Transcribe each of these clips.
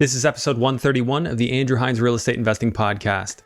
This is episode 131 of the Andrew Hines Real Estate Investing Podcast.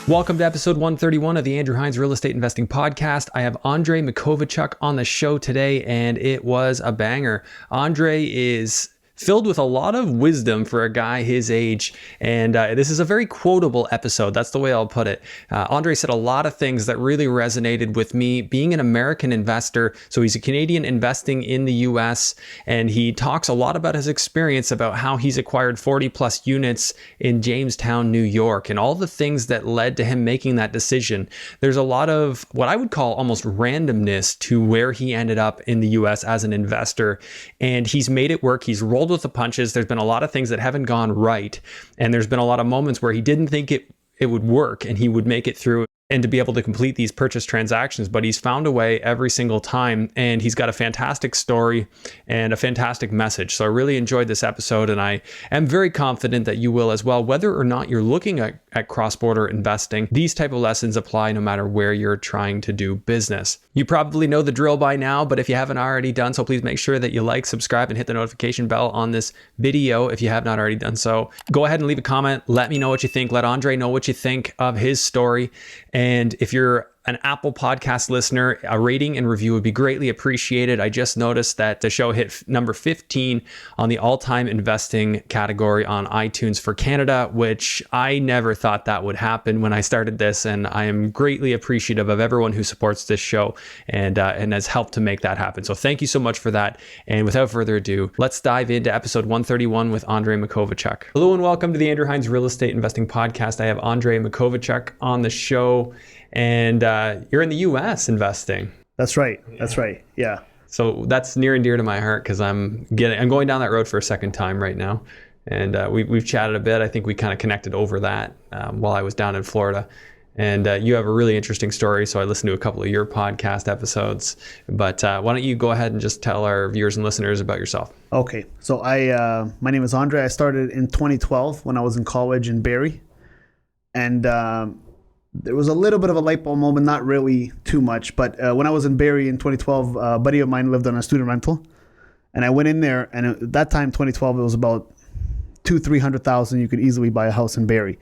Welcome to episode 131 of the Andrew Hines Real Estate Investing Podcast. I have Andriy Makoviychuk on the show today, and it was a banger. Andriy is filled with a lot of wisdom for a guy his age, and this is a very quotable episode. That's the way I'll put it. Andriy said a lot of things that really resonated with me. Being an American investor, so he's a Canadian investing in the US, and he talks a lot about his experience about how he's acquired 40 plus units in Jamestown, New York, and all the things that led to him making that decision. There's a lot of what I would call almost randomness to where he ended up in the US as an investor, and he's made it work. He's rolled with the punches. There's been a lot of things that haven't gone right, and there's been a lot of moments where he didn't think it would work and he would make it through and to be able to complete these purchase transactions, but he's found a way every single time, and he's got a fantastic story and a fantastic message. So I really enjoyed this episode, and I am very confident that you will as well. Whether or not you're looking at cross-border investing, these type of lessons apply no matter where you're trying to do business. You probably know the drill by now, but if you haven't already done so, please make sure that you like, subscribe, and hit the notification bell on this video if you have not already done so. Go ahead and leave a comment. Let me know what you think. Let Andriy know what you think of his story. And if you're an Apple Podcast listener, a rating and review would be greatly appreciated. I just noticed that the show hit number 15 on the all-time investing category on iTunes for Canada, which I never thought that would happen when I started this. And I am greatly appreciative of everyone who supports this show and has helped to make that happen. So thank you so much for that. And without further ado, let's dive into episode 131 with Andriy Makoviychuk. Hello and welcome to the Andrew Hines Real Estate Investing Podcast. I have Andriy Makoviychuk on the show. And you're in the U.S. investing. That's right. That's right. Yeah. So that's near and dear to my heart because I'm going down that road for a second time right now, and we've chatted a bit. I think we kind of connected over that while I was down in Florida. And you have a really interesting story, so I listened to a couple of your podcast episodes. But why don't you go ahead and just tell our viewers and listeners about yourself? Okay. So my name is Andriy. I started in 2012 when I was in college in Barrie, and there was a little bit of a light bulb moment, not really too much, but when I was in Barrie in 2012, a buddy of mine lived on a student rental, and I went in there, and at that time, 2012, it was about $200,000-300,000. You could easily buy a house in Barrie,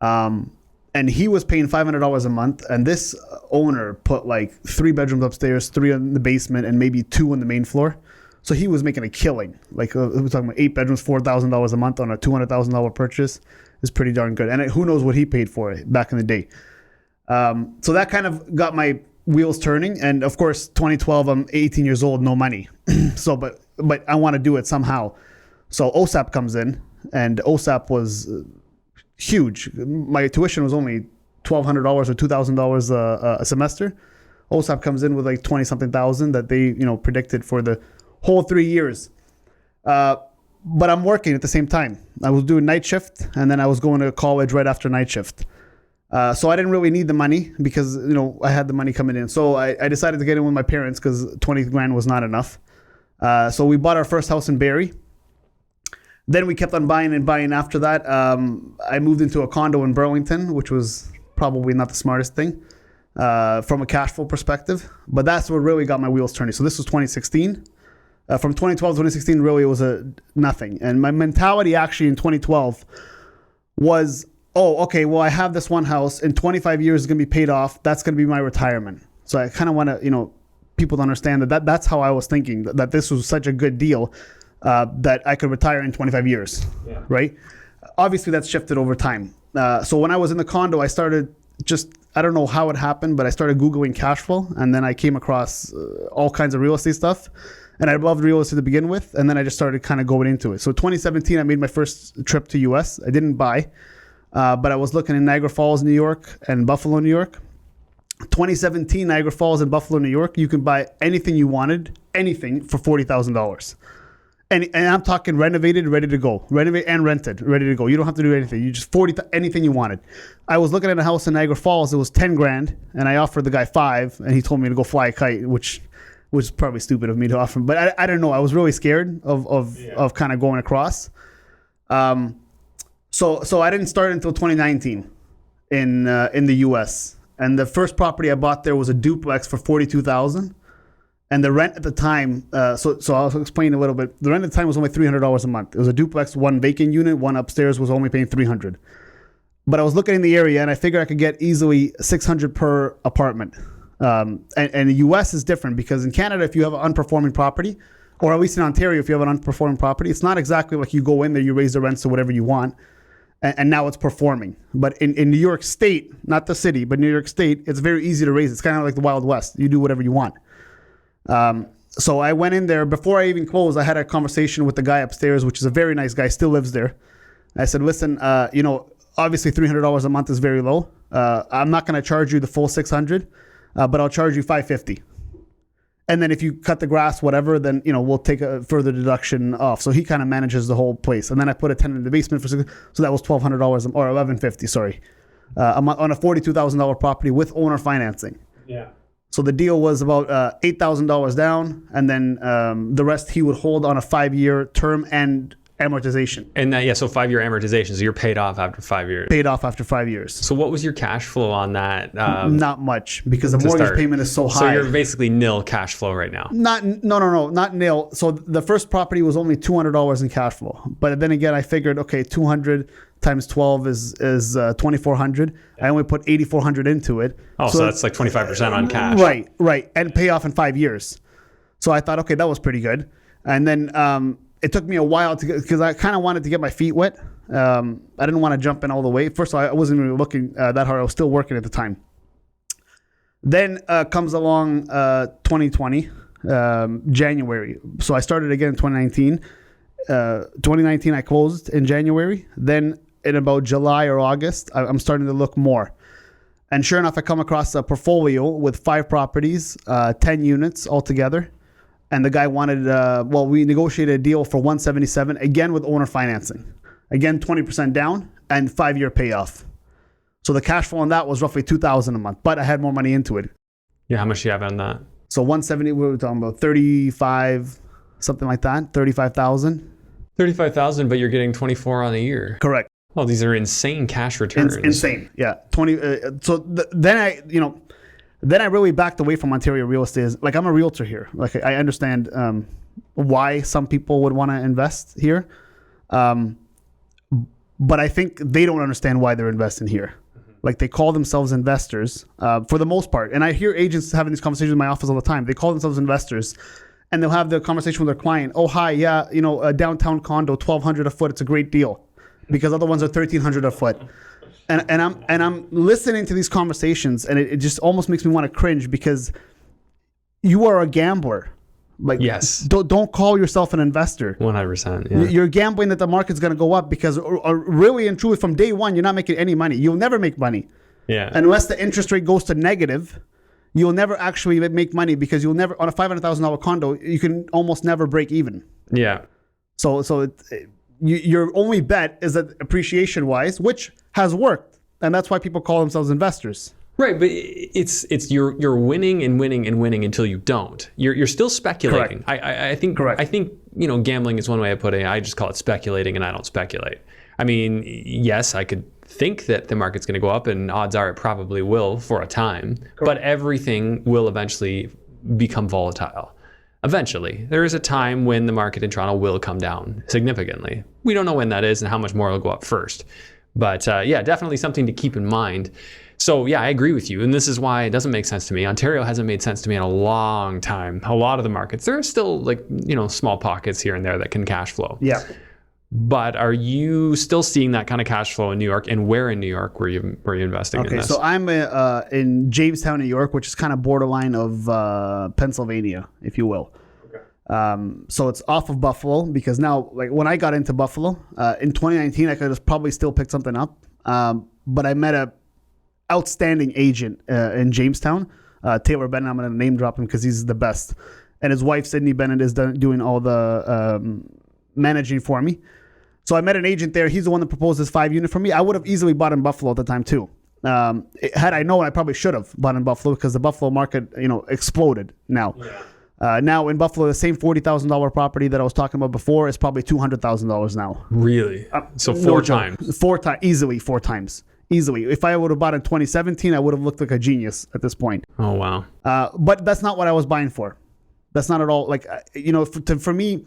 and he was paying $500 a month, and this owner put like 3 bedrooms upstairs, 3 in the basement, and maybe 2 on the main floor. So he was making a killing. Like we're talking about 8 bedrooms, $4,000 a month on a $200,000 purchase. Is pretty darn good. And who knows what he paid for it back in the day. So that kind of got my wheels turning. And of course, 2012, I'm 18 years old, no money. So, but I want to do it somehow. So OSAP comes in, and OSAP was huge. My tuition was only $1,200 or $2,000 a semester. OSAP comes in with like 20 something thousand that they, predicted for the whole 3 years. But I'm working at the same time. I was doing night shift, and then I was going to college right after night shift. So I didn't really need the money because, I had the money coming in. So I decided to get in with my parents because 20 grand was not enough. So we bought our first house in Barrie. Then we kept on buying and buying after that. I moved into a condo in Burlington, which was probably not the smartest thing from a cash flow perspective. But that's what really got my wheels turning. So this was 2016. From 2012 to 2016, really, it was nothing. And my mentality actually in 2012 was, okay, well, I have this one house. In 25 years, it's going to be paid off. That's going to be my retirement. So I kind of want to, people to understand that's how I was thinking, that this was such a good deal that I could retire in 25 years, right? Obviously, that's shifted over time. So when I was in the condo, I started I don't know how it happened, but I started Googling cash flow. And then I came across all kinds of real estate stuff. And I loved real estate to begin with, and then I just started kind of going into it. So 2017, I made my first trip to US. I didn't buy, but I was looking in Niagara Falls, New York, and Buffalo, New York. 2017, Niagara Falls and Buffalo, New York, you can buy anything you wanted, anything for $40,000. And I'm talking renovated, ready to go. Renovated and rented, ready to go. You don't have to do anything. You just anything you wanted. I was looking at a house in Niagara Falls. It was 10 grand, and I offered the guy 5, and he told me to go fly a kite, which was probably stupid of me to offer. But I don't know. I was really scared of kind of going across. So I didn't start until 2019 in the U.S. And the first property I bought there was a duplex for $42,000. And the rent at the time, so I'll explain a little bit. The rent at the time was only $300 a month. It was a duplex, one vacant unit, one upstairs was only paying $300. But I was looking in the area and I figured I could get easily $600 per apartment. And the US is different because in Canada, if you have an unperforming property, or at least in Ontario, if you have an unperforming property, it's not exactly like you go in there, you raise the rents to whatever you want, and now it's performing. But in New York State, not the city, but New York State, it's very easy to raise. It's kind of like the Wild West. You do whatever you want. So I went in there. Before I even closed, I had a conversation with the guy upstairs, which is a very nice guy, still lives there. I said, listen, obviously $300 a month is very low. I'm not going to charge you the full $600, but I'll charge you $550. And then if you cut the grass, whatever, then, we'll take a further deduction off. So he kind of manages the whole place. And then I put a tenant in the basement so that was $1,200 or $1,150, sorry, a month on a $42,000 property with owner financing. Yeah. So the deal was about $8,000 down, and then the rest he would hold on a 5-year term and amortization. And that, so 5-year amortization. So you're paid off after 5 years. Paid off after 5 years. So what was your cash flow on that? Not much, because the mortgage payment is so high. So you're basically nil cash flow right now. No, not nil. So the first property was only $200 in cash flow. But then again, I figured, okay, 200 times 12 is 2,400. I only put 8,400 into it. Oh, so that's like 25% on cash. Right. And pay off in 5 years. So I thought, okay, that was pretty good. And then it took me a while because I kind of wanted to get my feet wet. I didn't want to jump in all the way. First of all, I wasn't really looking that hard. I was still working at the time. Then comes along 2020, January. So I started again in 2019. 2019, I closed in January. Then in about July or August, I'm starting to look more. And sure enough, I come across a portfolio with 5 properties, 10 units altogether. And the guy wanted, we negotiated a deal for $177, again with owner financing. Again, 20% down and 5-year payoff. So the cash flow on that was roughly $2,000 a month, but I had more money into it. Yeah, how much do you have on that? So 170, we were talking about 35, something like that, 35,000. 35,000, but you're getting 24 on a year. Correct. Oh, these are insane cash returns. Insane, yeah. Then I really backed away from Ontario real estate. Like, I'm a realtor here. Like, I understand why some people would want to invest here. But I think they don't understand why they're investing here. Like, they call themselves investors for the most part. And I hear agents having these conversations in my office all the time. They call themselves investors. And they'll have the conversation with their client. Oh, hi, yeah, a downtown condo, $1,200 a foot. It's a great deal. Because other ones are $1,300 a foot. And I'm listening to these conversations, and it just almost makes me want to cringe because you are a gambler. Like, yes. Don't call yourself an investor. 100%. Yeah. You're gambling that the market's going to go up because really and truly from day one, you're not making any money. You'll never make money. Yeah. Unless the interest rate goes to negative, you'll never actually make money because you'll never, on a $500,000 condo, you can almost never break even. Yeah. So your only bet is that appreciation wise, which has worked. And that's why people call themselves investors. Right, but it's you're winning and winning and winning until you don't. You're still speculating. Correct. I think Correct. I think gambling is one way of putting it. I just call it speculating, and I don't speculate. I mean, yes, I could think that the market's going to go up, and odds are it probably will for a time. Correct. But everything will eventually become volatile. Eventually, there is a time when the market in Toronto will come down significantly. We don't know when that is and how much more will go up first. But yeah, definitely something to keep in mind. So yeah, I agree with you. And this is why it doesn't make sense to me. Ontario hasn't made sense to me in a long time. A lot of the markets, there are still small pockets here and there that can cash flow. Yeah. But are you still seeing that kind of cash flow in New York? And where in New York were you investing in this? So I'm in Jamestown, New York, which is kind of borderline of Pennsylvania, if you will. So it's off of Buffalo because now, like when I got into Buffalo in 2019, I could have probably still picked something up. But I met a outstanding agent in Jamestown, Taylor Bennett. I'm going to name drop him because he's the best. And his wife, Sydney Bennett, is doing all the managing for me. So I met an agent there. He's the one that proposed this 5-unit for me. I would have easily bought in Buffalo at the time too. Had I known, I probably should have bought in Buffalo because the Buffalo market, exploded now. Yeah. Now in Buffalo, the same $40,000 property that I was talking about before is probably $200,000 now. Really? So four times? Easily 4 times. easily. If I would have bought in 2017, I would have looked like a genius at this point. Oh, wow. But that's not what I was buying for. That's not at all. Like, for me,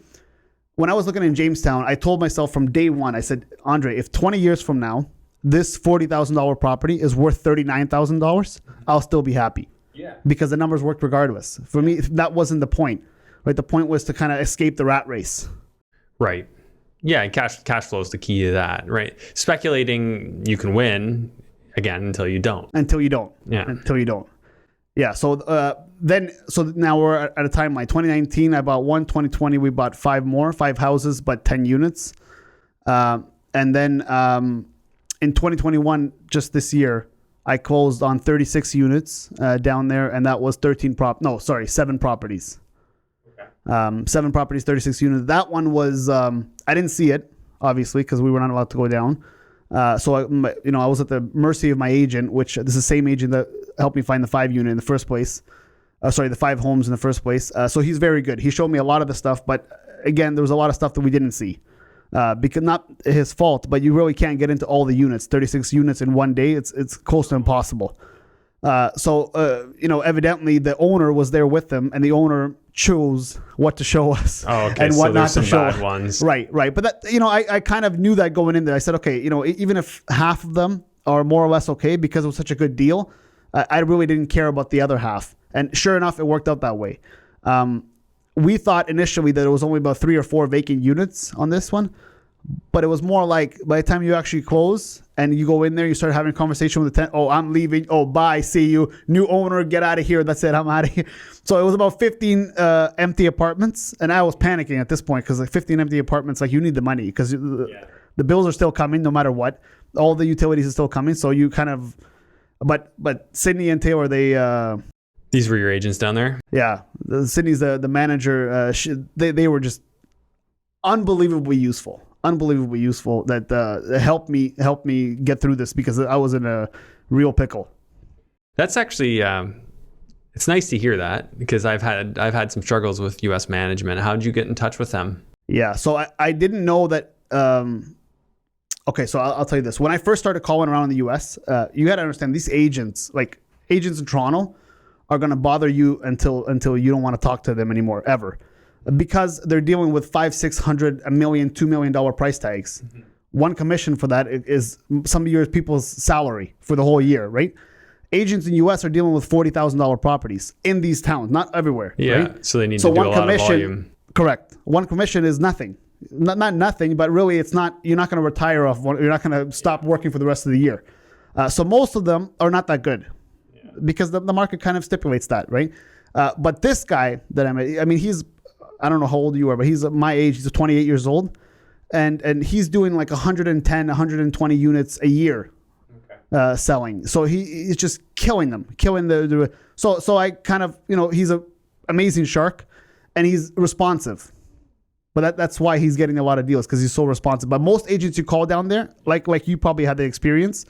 when I was looking in Jamestown, I told myself from day one, I said, Andriy, if 20 years from now, this $40,000 property is worth $39,000, I'll still be happy. Yeah. Because the numbers worked regardless. For me, that wasn't the point. Right? The point was to kind of escape the rat race. Right. Yeah, and cash flow is the key to that, right? Speculating, you can win, again, until you don't. Until you don't. Yeah. Until you don't. Yeah, so now we're at a timeline. 2019, I bought one. 2020, we bought 5 houses, but 10 units. And then in 2021, just this year, I closed on 36 units down there, and that was 7 properties. Okay. 7 properties, 36 units. That one was, I didn't see it, obviously, because we were not allowed to go down. So I was at the mercy of my agent, which this is the same agent that helped me find the 5 unit in the first place. The 5 homes in the first place. So he's very good. He showed me a lot of the stuff, but again, there was a lot of stuff that we didn't see. Because not his fault, but you really can't get into all the units. 36 units in one day, it's close to impossible. Evidently the owner was there with them, and the owner chose what to show us and what not to show. Bad ones. Right. But that, I kind of knew that going in there. I said, okay, even if half of them are more or less okay because it was such a good deal, I really didn't care about the other half. And sure enough, it worked out that way. We thought initially that it was only about 3 or 4 vacant units on this one, but it was more like by the time you actually close and you go in there, you start having a conversation with the tenant. Oh, I'm leaving. Oh, bye. See you. New owner, get out of here. That's it. I'm out of here. So it was about 15 empty apartments, and I was panicking at this point because 15 empty apartments, like, you need the money because the bills are still coming no matter what. All the utilities are still coming. So you kind of, but Sydney and Taylor, These were your agents down there? Yeah. Sydney's the manager. They were just unbelievably useful that helped me get through this because I was in a real pickle. That's actually, it's nice to hear that because I've had some struggles with U.S. management. How did you get in touch with them? Yeah. So I didn't know that. Okay. So I'll tell you this. When I first started calling around in the U.S., you got to understand these agents, like agents in Toronto, are going to bother you until you don't want to talk to them anymore, ever. Because they're dealing with $500,000, $600,000, $1 million, $2 million price tags. Mm-hmm. One commission for that is some of your people's salary for the whole year, right? Agents in the U.S. are dealing with $40,000 properties in these towns, not everywhere. Yeah, right? So they need to do a lot of volume. Correct. One commission is nothing. Not nothing, but really it's not. You're not going to retire off one. You're not going to stop working for the rest of the year. So most of them are not that good. Because the market kind of stipulates that, right? But this guy that he's, I don't know how old you are, but he's my age. He's 28 years old, and he's doing like 110, 120 units a year, selling. So he's just killing them, So I kind of, he's an amazing shark, and he's responsive. But that's why he's getting a lot of deals because he's so responsive. But most agents you call down there, like you probably had the experience.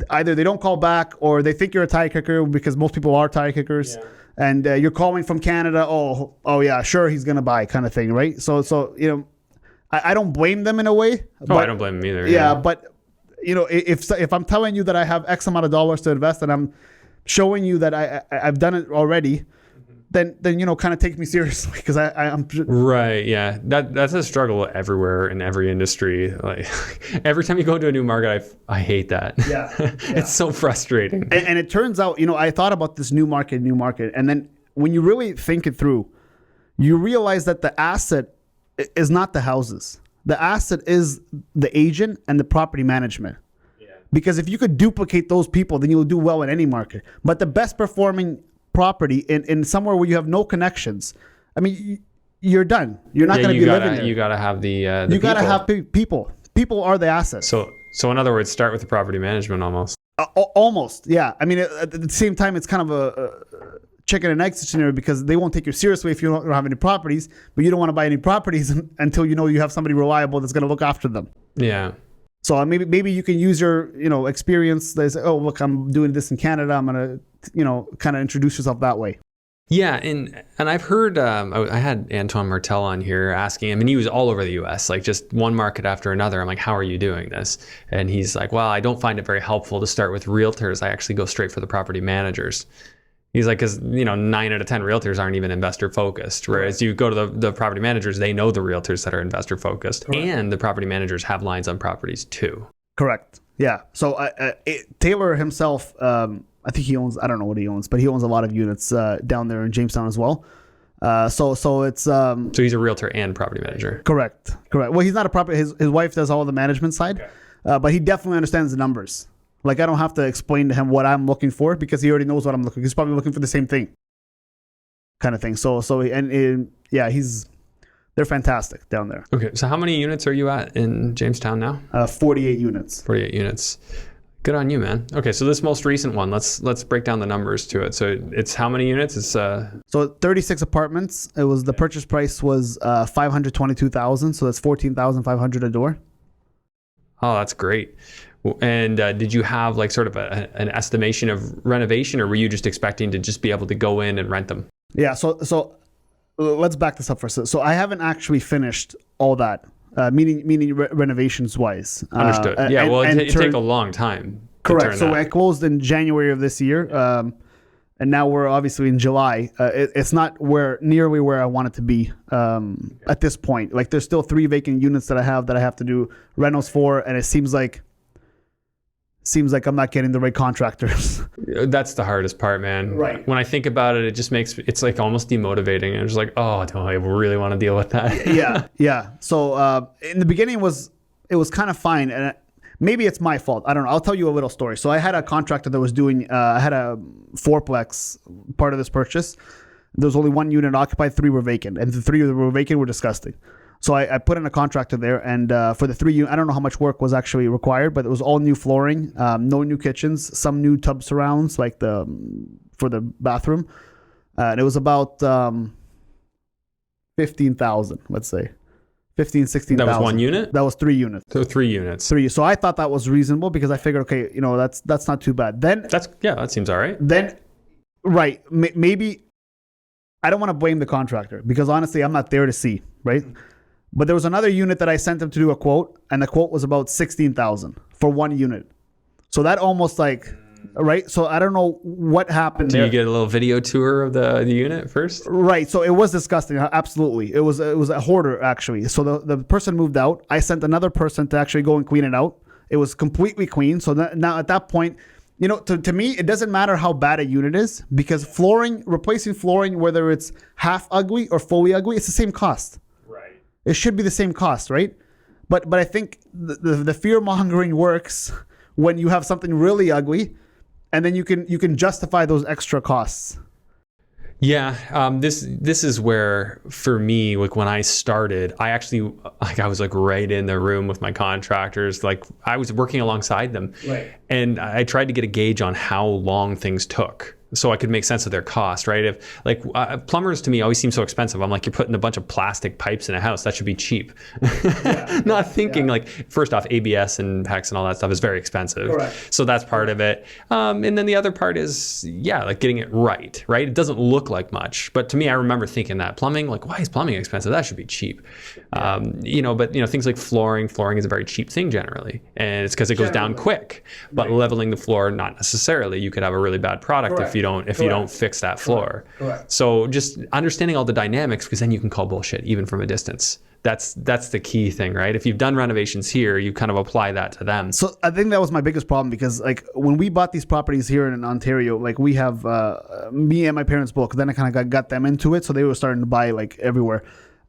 Either they don't call back or they think you're a tire kicker because most people are tire kickers. Yeah. And you're calling from Canada. Oh yeah, sure, he's going to buy kind of thing, right? So I don't blame them in a way. But, I don't blame them either. Yeah, but if I'm telling you that I have X amount of dollars to invest and I'm showing you that I've done it already, then kind of take me seriously because I'm right. Yeah, that's a struggle everywhere in every industry. Like every time you go into a new market, I hate that. Yeah. It's so frustrating. And it turns out, I thought about this new market, and then when you really think it through, you realize that the asset is not the houses. The asset is the agent and the property management. Yeah. Because if you could duplicate those people, then you'll do well in any market. But the best performing property in somewhere where you have no connections, you're done. You're not going to be living there. You got to have the you got to have people. People are the assets. So in other words, start with the property management almost. Almost, yeah. At the same time, it's kind of a chicken and egg scenario because they won't take you seriously if you don't have any properties, but you don't want to buy any properties until you have somebody reliable that's going to look after them. Yeah. So maybe you can use your experience. They say, oh look, I'm doing this in Canada. I'm going to kind of introduce yourself that way. Yeah, and I've heard I had Antoine Martel on here asking him, and he was all over the U.S., like just one market after another. I'm like, how are you doing this? And he's like, well, I don't find it very helpful to start with realtors. I actually go straight for the property managers. He's like, because 9 out of 10 realtors aren't even investor focused, whereas you go to the property managers, they know the realtors that are investor focused, and the property managers have lines on properties too. Correct. Yeah. So Taylor himself, I think he owns, I don't know what he owns, but he owns a lot of units down there in Jamestown as well. So it's so he's a realtor and property manager. Correct. Well, he's not a property. His wife does all the management side, but he definitely understands the numbers. Like, I don't have to explain to him what I'm looking for because he already knows what I'm looking for. He's probably looking for the same thing, kind of thing. They're fantastic down there. Okay, so how many units are you at in Jamestown now? 48 units. 48 units. Good on you, man. Okay, so this most recent one, let's break down the numbers to it. So it's how many units? It's so 36 apartments. It was, the purchase price was $522,000, so that's $14,500 a door. Oh, that's great. And did you have like sort of an estimation of renovation, or were you just expecting to just be able to go in and rent them? Yeah, so let's back this up for a second. So I haven't actually finished all that, meaning renovations wise. Understood. Yeah, well, it take a long time. Correct. So I closed in January of this year, and now we're obviously in July. It's not nearly where I want it to be at this point. Like, there's still 3 vacant units that I have to do renos for, and it seems like I'm not getting the right contractors. That's the hardest part, man. Right. When I think about it, it just it's like almost demotivating. I'm just like, oh, do I really want to deal with that? Yeah. So in the beginning, it was kind of fine, and maybe it's my fault. I don't know. I'll tell you a little story. So I had a contractor that was doing. I had a 4-plex part of this purchase. There was only 1 unit occupied, 3 were vacant, and the 3 that were vacant were disgusting. So I put in a contractor there, and for the 3 units, I don't know how much work was actually required, but it was all new flooring, no new kitchens, some new tub surrounds, like for the bathroom. And it was about $15,000, let's say. $16,000. That was 1 unit? That was 3 units. So 3 units. 3. So I thought that was reasonable because I figured, okay, that's not too bad. Then that seems all right. Then, right, maybe I don't want to blame the contractor because honestly, I'm not there to see, right? But there was another unit that I sent him to do a quote, and the quote was about $16,000 for 1 unit. So that almost right? So I don't know what happened there. Did you get a little video tour of the unit first? Right. So it was disgusting. Absolutely. It was a hoarder, actually. So the person moved out. I sent another person to actually go and clean it out. It was completely clean. So now at that point, to me, it doesn't matter how bad a unit is because replacing flooring, whether it's half ugly or fully ugly, it's the same cost. It should be the same cost, right? But I think the fear mongering works when you have something really ugly, and then you can justify those extra costs. Yeah, this is where for me, like when I started, I was like right in the room with my contractors, like I was working alongside them, right? And I tried to get a gauge on how long things took, so I could make sense of their cost, right? If plumbers to me always seem so expensive. I'm like, you're putting a bunch of plastic pipes in a house. That should be cheap. Not thinking like, first off, ABS and PEX and all that stuff is very expensive. Correct. So that's part of it. And then the other part is, like getting it right? It doesn't look like much. But to me, I remember thinking that plumbing, like, why is plumbing expensive? That should be cheap. But things like flooring is a very cheap thing generally. And it's because it goes down quick. But leveling the floor, not necessarily. You could have a really bad product if you don't fix that floor. Correct. So just understanding all the dynamics, because then you can call bullshit even from a distance. That's the key thing, right? If you've done renovations here, you kind of apply that to them. So I think that was my biggest problem because like when we bought these properties here in Ontario, like we have me and my parents both. Then I kind of got them into it, so they were starting to buy like everywhere.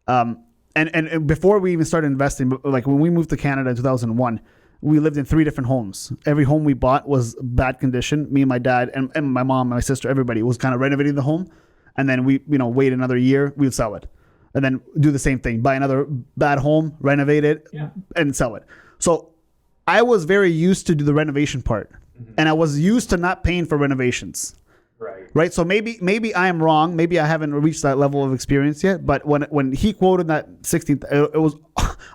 And before we even started investing, like when we moved to Canada in 2001. We lived in 3 different homes. Every home we bought was bad condition. Me and my dad and my mom and my sister, everybody was kind of renovating the home. And then we, wait another year, we would sell it. And then do the same thing, buy another bad home, renovate it, and sell it. So I was very used to do the renovation part. Mm-hmm. And I was used to not paying for renovations. Right. So maybe I am wrong. Maybe I haven't reached that level of experience yet. But when he quoted that 16, it was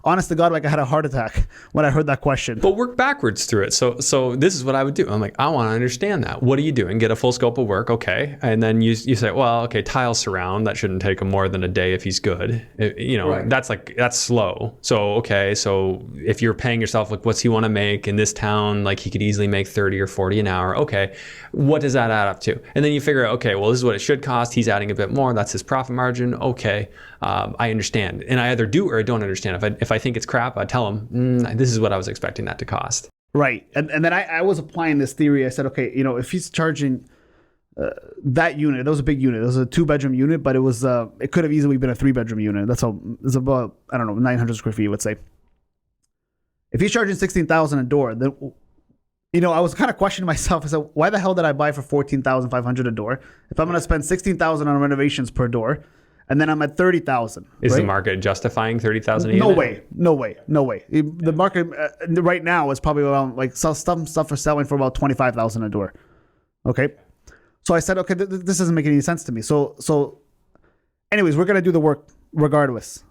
honest to God, like I had a heart attack when I heard that question. But work backwards through it. So this is what I would do. I'm like, I want to understand that. What are you doing? Get a full scope of work, okay? And then you say, well, okay, tile surround. That shouldn't take him more than a day if he's good. Right. That's slow. So okay, so if you're paying yourself, like, what's he want to make in this town? Like he could easily make 30 or 40 an hour. Okay, what does that add up to? And then you figure out, okay, well, this is what it should cost. He's adding a bit more. That's his profit margin. Okay, I understand, and I either do or I don't understand. If I think it's crap, I tell him, this is what I was expecting that to cost. Right. And then I was applying this theory. I said, okay, if he's charging that unit, that was a big unit. It was a 2-bedroom unit, but it could have easily been a 3-bedroom unit. That's all. It's about, I don't know, 900 square feet, let's say. If he's charging $16,000 a door, then, I was kind of questioning myself. I said, why the hell did I buy for $14,500 a door? If I'm going to spend $16,000 on renovations per door, and then I'm at $30,000. Is right? the market justifying $30,000 a unit? unit? No way. The market right now is probably around, like, some stuff are selling for about $25,000 a door. Okay. So I said, okay, this doesn't make any sense to me. So anyways, we're going to do the work regardless,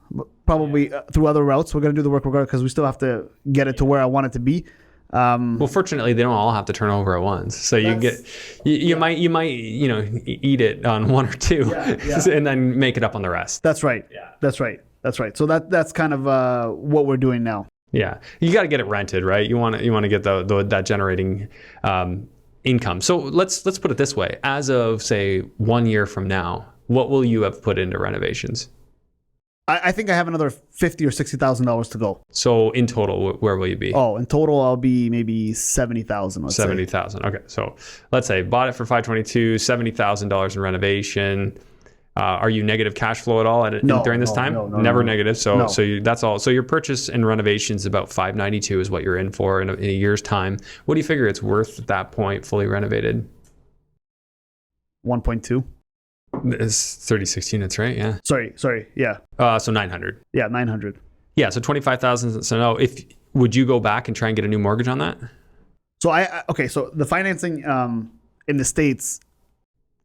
probably through other routes. We're going to do the work regardless because we still have to get it to where I want it to be. Well, fortunately, they don't all have to turn over at once. So you might eat it on one or two, and then make it up on the rest. That's right. Yeah. That's right. So that's kind of what we're doing now. Yeah, you got to get it rented, right? You want to get that generating income. So let's put it this way: as of say 1 year from now, what will you have put into renovations? I think I have another $50,000 or $60,000 to go. So in total, where will you be? Oh, in total, I'll be maybe $70,000. $70,000. Okay, so let's say bought it for $522, $70,000 in renovation. Are you negative cash flow at all during this time? No, Never negative. So No. that's all. So your purchase and renovations about $592 is what you're in for in a year's time. What do you figure it's worth at that point, fully renovated? 1.2. It's 36 units, right? Yeah. Sorry. Yeah. So 900. Yeah, 900. Yeah. So 25,000. So no, would you go back and try and get a new mortgage on that? So so the financing in the States.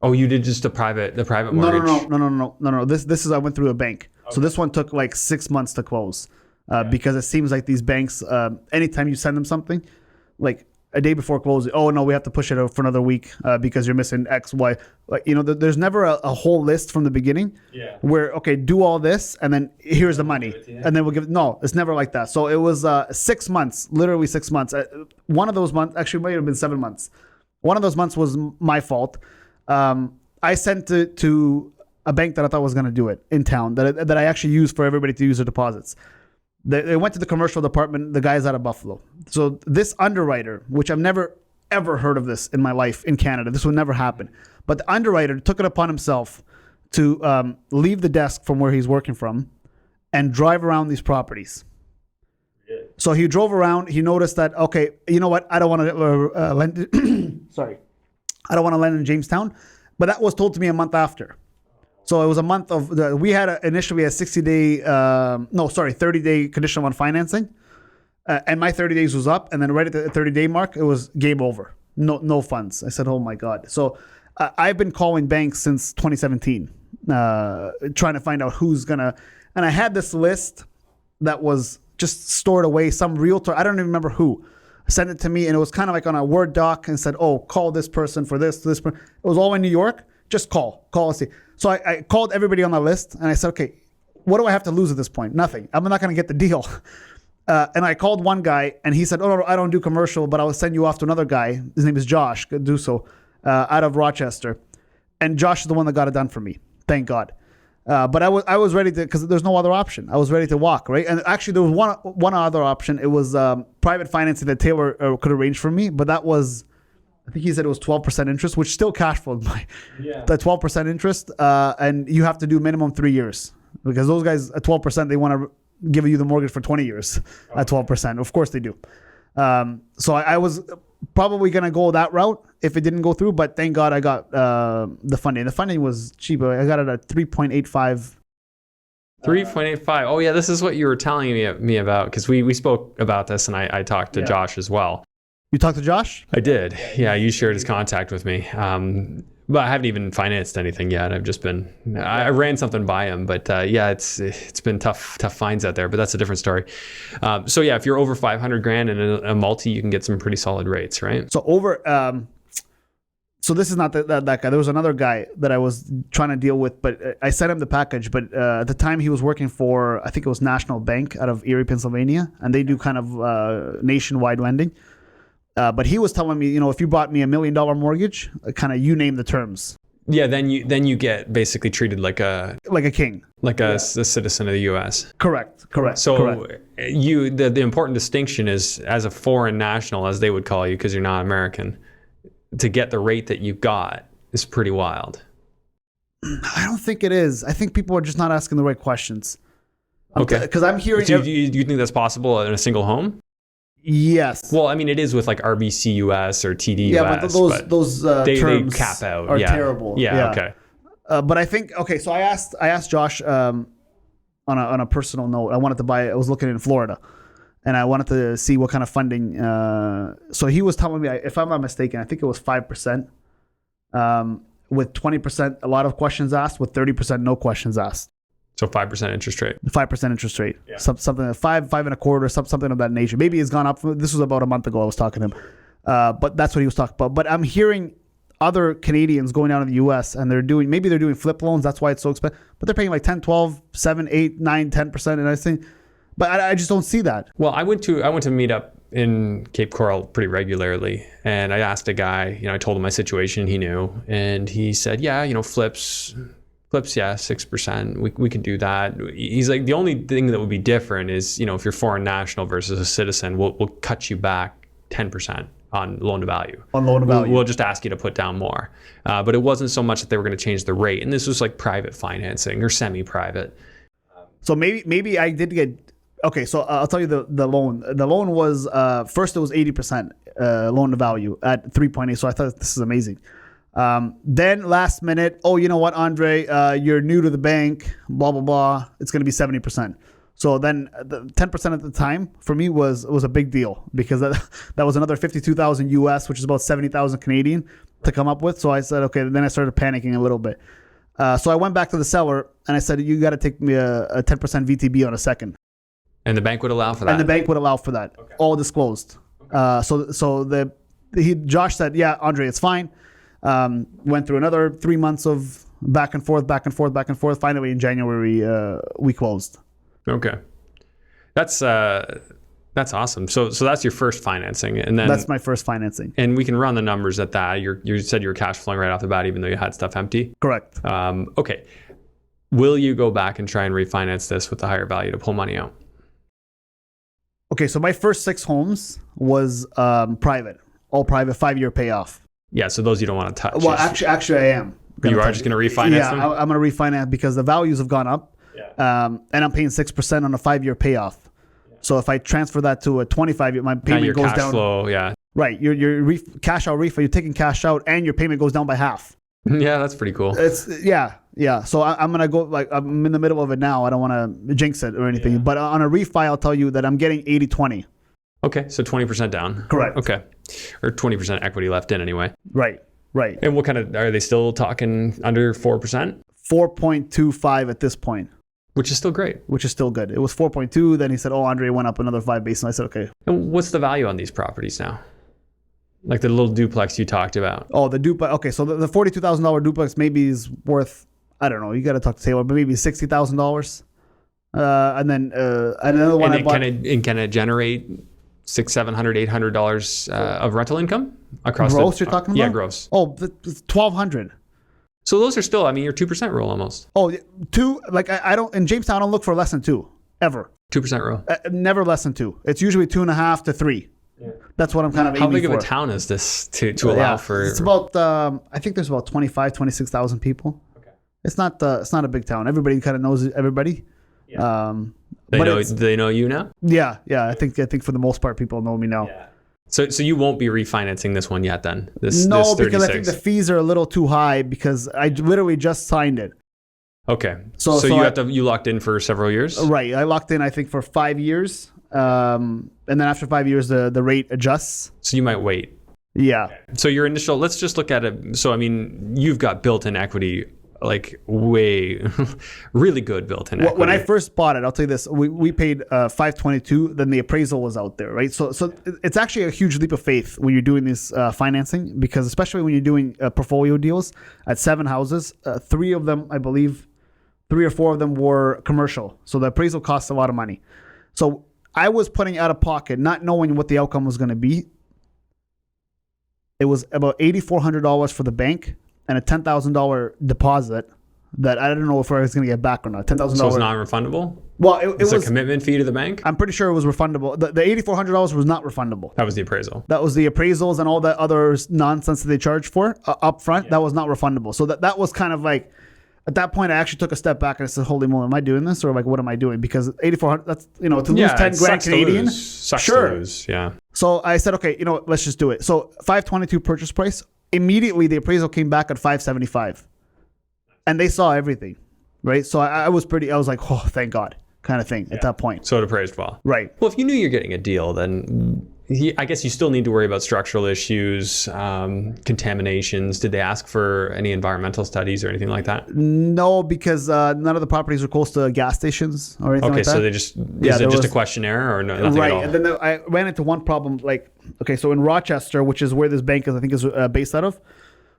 Oh, you did just the private mortgage? No. This is, I went through a bank. Okay. So this one took like 6 months to close because it seems like these banks, anytime you send them something, like a day before closing, oh no, we have to push it out for another week because you're missing X, Y. Like, there's never a whole list from the beginning where, okay, do all this and then here's the money. And then we'll give it. No, it's never like that. So it was 6 months, literally 6 months. One of those months, actually might have been 7 months. One of those months was my fault. I sent it to a bank that I thought was going to do it in town that I actually used for everybody to use their deposits. They went to the commercial department, the guys out of Buffalo. So this underwriter, which I've never, ever heard of this in my life in Canada. This would never happen. But the underwriter took it upon himself to leave the desk from where he's working from and drive around these properties. Yeah. So he drove around. He noticed that, okay, you know what? I don't want to lend. Sorry. I don't want to lend in Jamestown. But that was told to me a month after. So it was a month of we had initially a 30-day conditional on financing, and my 30 days was up, and then right at the 30-day mark, it was game over, no funds. I said, oh my God. So I've been calling banks since 2017, trying to find out who's gonna, and I had this list that was just stored away. Some realtor, I don't even remember who, sent it to me, and it was kind of like on a Word doc and said, oh, call this person for this. It was all in New York. Just call and see. So I called everybody on the list and I said, okay, what do I have to lose at this point? Nothing. I'm not going to get the deal. And I called one guy and he said, oh, no, I don't do commercial, but I'll send you off to another guy. His name is Josh Duso, out of Rochester. And Josh is the one that got it done for me. Thank God. But I was ready to, because there's no other option. I was ready to walk, right? And actually there was one other option. It was private financing that Taylor could arrange for me, but that was, I think he said it was 12% interest, which still cash flowed by the 12% interest. And you have to do minimum 3 years because those guys at 12%, they want to give you the mortgage for 20 years at 12%. Of course they do. So I was probably going to go that route if it didn't go through, but thank God I got the funding. The funding was cheap. I got it at 3.85. 3.85. Oh yeah, this is what you were telling me about because we spoke about this and I talked to Josh as well. You talked to Josh? I did. Yeah, you shared his contact with me. But I haven't even financed anything yet. I've just been, I ran something by him, but yeah, it's been tough finds out there, but that's a different story. So yeah, if you're over 500 grand in a multi, you can get some pretty solid rates, right? So so this is not that guy. There was another guy that I was trying to deal with, but I sent him the package. But at the time he was working for, I think it was National Bank out of Erie, Pennsylvania, and they do kind of nationwide lending. But he was telling me, if you bought me $1 million mortgage, kind of you name the terms. Yeah, then you get basically treated like a king, like a citizen of the U.S. Correct. So correct. the important distinction is, as a foreign national, as they would call you, because you're not American, to get the rate that you got is pretty wild. I don't think it is. I think people are just not asking the right questions. Okay. Because I'm hearing. Do you think that's possible in a single home? Yes. Well, I mean, it is with like RBC US or TD Yeah, US, but those they terms cap out. are terrible. Yeah. Okay. But I think so. I asked Josh on a personal note. I wanted to buy. I was looking in Florida, and I wanted to see what kind of funding. So he was telling me, if I'm not mistaken, I think it was 5%, with 20% a lot of questions asked, with 30% no questions asked. So 5% interest rate. 5% interest rate. Yeah. Something like 5.25, something of that nature. Maybe it's gone up. This was about a month ago. I was talking to him, but that's what he was talking about. But I'm hearing other Canadians going down to the U.S. and they're doing flip loans. That's why it's so expensive. But they're paying like 10, 12, 7, 8, 9, 10%. And I think, but I just don't see that. Well, I went to meet up in Cape Coral pretty regularly, and I asked a guy. I told him my situation. He knew, and he said, "Yeah, flips, yeah, 6%. We can do that." He's like, the only thing that would be different is, if you're foreign national versus a citizen, we'll cut you back 10% on loan to value. We'll just ask you to put down more. But it wasn't so much that they were going to change the rate, and this was like private financing or semi-private. So maybe I did get. Okay, so I'll tell you the loan. The loan was first it was 80% loan to value at 3.8. So I thought this is amazing. Then last minute, you know what, Andrei, you're new to the bank, blah blah blah. It's going to be 70%. So then the 10% at the time for me was a big deal, because that was another 52,000 US, which is about 70,000 Canadian to come up with. So I said, okay. Then I started panicking a little bit. So I went back to the seller and I said, you got to take me a 10% VTB on a second. And the bank would allow for that. And the bank would allow for that. Okay. All disclosed. Okay. So Josh said, yeah, Andrei, it's fine. Went through another 3 months of back and forth. Finally, in January, we closed. Okay, that's awesome. So that's your first financing, and then that's my first financing. And we can run the numbers at that. You said you were cash flowing right off the bat, even though you had stuff empty. Correct. Okay. Will you go back and try and refinance this with the higher value to pull money out? Okay, so my first 6 homes was private, all private, 5-year payoff. Yeah, so those you don't want to touch. Well, actually, I am. You are just going to refinance them? Yeah, I'm going to refinance because the values have gone up. Yeah. And I'm paying 6% on a 5-year payoff. Yeah. So if I transfer that to a 25-year, my payment goes down. Cash flow, yeah. Right, your cash out refi, you're taking cash out, and your payment goes down by half. Yeah, that's pretty cool. Yeah. So I'm gonna go, like, I'm in the middle of it now. I don't want to jinx it or anything. Yeah. But on a refi, I'll tell you that I'm getting 80-20. Okay, so 20% down. Correct. Okay, or 20% equity left in anyway. Right. And what kind of, are they still talking under 4%? 4.25 at this point. Which is still great. Which is still good. It was 4.2. Then he said, Andrei went up another 5 basis. And I said, okay. And what's the value on these properties now? Like the little duplex you talked about. Oh, the duplex. Okay, so the $42,000 duplex maybe is worth, I don't know, you got to talk to Taylor, but maybe $60,000. And then another one can it generate $600, $700, $800 of rental income across gross? You're talking about? Yeah, gross. Oh, $1,200. So those are still, your 2% rule almost. Oh, 2. Like I don't, in Jamestown, I don't look for less than 2 ever. 2% rule. Never less than 2. It's usually 2.5 to 3. Yeah. That's what I'm kind of aiming for. How big of a town is this to allow for? It's about, I think there's about 26,000 people. Okay. It's not a big town. Everybody kind of knows everybody. Yeah. They know you now? Yeah. I think for the most part, people know me now. Yeah. So you won't be refinancing this one yet then? This because 36. I think the fees are a little too high because I literally just signed it. Okay. So you locked in for several years? Right. I locked in, I think, for 5 years. And then after 5 years, the rate adjusts. So you might wait. Yeah. So your initial, let's just look at it. So, I mean, you've got built-in equity, like way, really good built-in equity. When I first bought it, I'll tell you this, we paid 522, then the appraisal was out there, right? So it's actually a huge leap of faith when you're doing this financing, because especially when you're doing portfolio deals at 7 houses, 3 of them, I believe, 3 or 4 of them were commercial. So the appraisal costs a lot of money. So I was putting out of pocket, not knowing what the outcome was going to be. It was about $8,400 for the bank and a $10,000 deposit that I don't know if I was going to get back or not. $10,000. So it's non-refundable? Well, it was a commitment fee to the bank? I'm pretty sure it was refundable. The $8,400 was not refundable. That was the appraisal. That was the appraisals and all that other nonsense that they charge for up front. Yeah. That was not refundable. So that was kind of like, at that point, I actually took a step back and I said, holy moly, am I doing this? Or like, what am I doing? Because $8,400, that's, to lose 10 grand Canadian. Sucks to lose, yeah. So I said, okay, let's just do it. So 522 purchase price. Immediately, the appraisal came back at 575. And they saw everything, right? So I was like, oh, thank God, kind of thing at that point. So it appraised well. Right. Well, if you knew you're getting a deal, then I guess you still need to worry about structural issues, contaminations. Did they ask for any environmental studies or anything like that? No, because none of the properties were close to gas stations or anything like that. Okay, so is it just a questionnaire or nothing right. at all? And then I ran into one problem. Like, okay, so in Rochester, which is where this bank is, I think is based out of,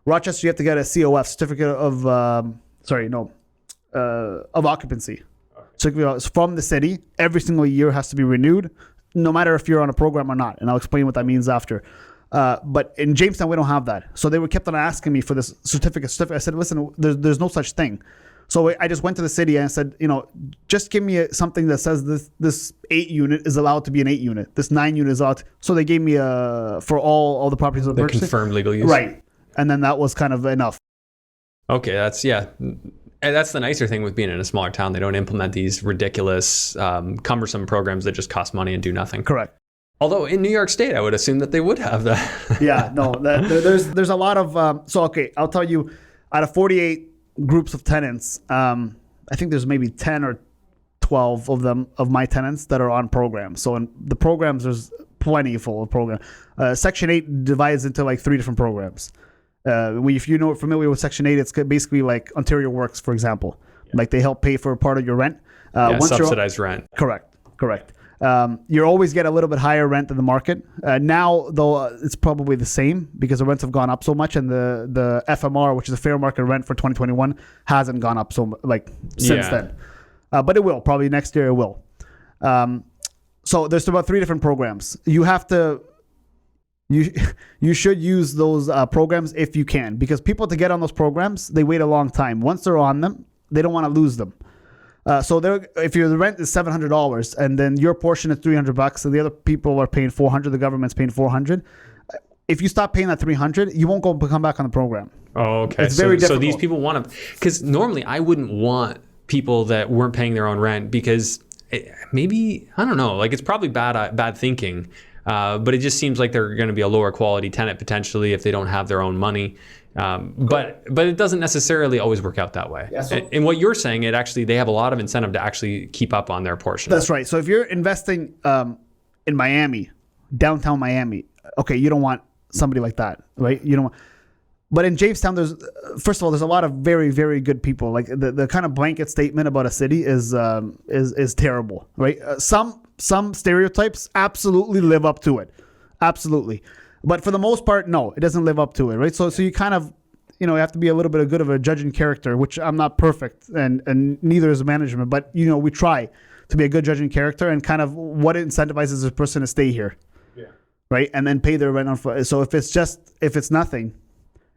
Rochester, you have to get a COF, certificate of occupancy. So from the city, every single year has to be renewed, no matter if you're on a program or not. And I'll explain what that means after. But in Jamestown, we don't have that. So they kept on asking me for this certificate. I said, listen, there's no such thing. So I just went to the city and I said, just give me something that says this 8 unit is allowed to be an 8 unit. This 9 unit is allowed. So they gave me for all the properties of the confirmed legal use. Right. And then that was kind of enough. Okay, that's the nicer thing with being in a smaller town. They don't implement these ridiculous, cumbersome programs that just cost money and do nothing. Correct. Although in New York State, I would assume that they would have that. Yeah, no, there's a lot of, I'll tell you, out of 48 groups of tenants, I think there's maybe 10 or 12 of them, of my tenants, that are on programs. So in the programs, there's plenty full of programs. Section 8 divides into like 3 different programs. If you're familiar with Section 8, it's basically like Ontario Works, for example. Yeah. Like they help pay for part of your rent. Subsidized rent. Correct. You always get a little bit higher rent than the market. Now, though, it's probably the same because the rents have gone up so much, and the FMR, which is the fair market rent for 2021, hasn't gone up so much since then. But it will. Probably next year it will. So there's about 3 different programs. You have to... You should use those programs if you can, because people to get on those programs, they wait a long time. Once they're on them, they don't want to lose them. So if the rent is $700 and then your portion is $300 and the other people are paying $400, the government's paying $400. If you stop paying that $300, you won't come back on the program. Oh, okay. It's very difficult. So these people want to, because normally I wouldn't want people that weren't paying their own rent because maybe, I don't know, like it's probably bad thinking. But it just seems like they're going to be a lower quality tenant potentially if they don't have their own money. But it doesn't necessarily always work out that way. Yeah, and what you're saying, they have a lot of incentive to actually keep up on their portion. That's right. So if you're investing in Miami, downtown Miami, okay, you don't want somebody like that, right? You don't want. But in Jamestown, there's a lot of very, very good people. Like the kind of blanket statement about a city is terrible, right? Some stereotypes absolutely live up to it. Absolutely. But for the most part, no, it doesn't live up to it, right? So you kind of, you have to be a little bit good of a judge in character, which I'm not perfect and neither is management, but, we try to be a good judge in character and kind of what incentivizes a person to stay here, right? And then pay their rent on. So if it's nothing,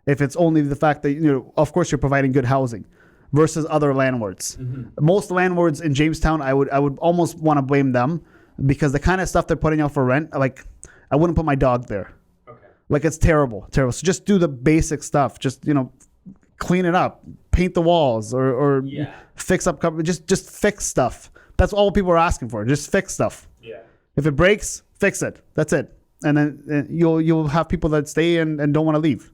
if it's only the fact that, of course you're providing good housing versus other landlords. Mm-hmm. Most landlords in Jamestown, I would almost want to blame them because the kind of stuff they're putting out for rent, like I wouldn't put my dog there. Okay. Like it's terrible. So just do the basic stuff. Just, clean it up, paint the walls or fix up, just fix stuff. That's all people are asking for. Just fix stuff. Yeah. If it breaks, fix it. That's it. And then you'll have people that stay and don't want to leave.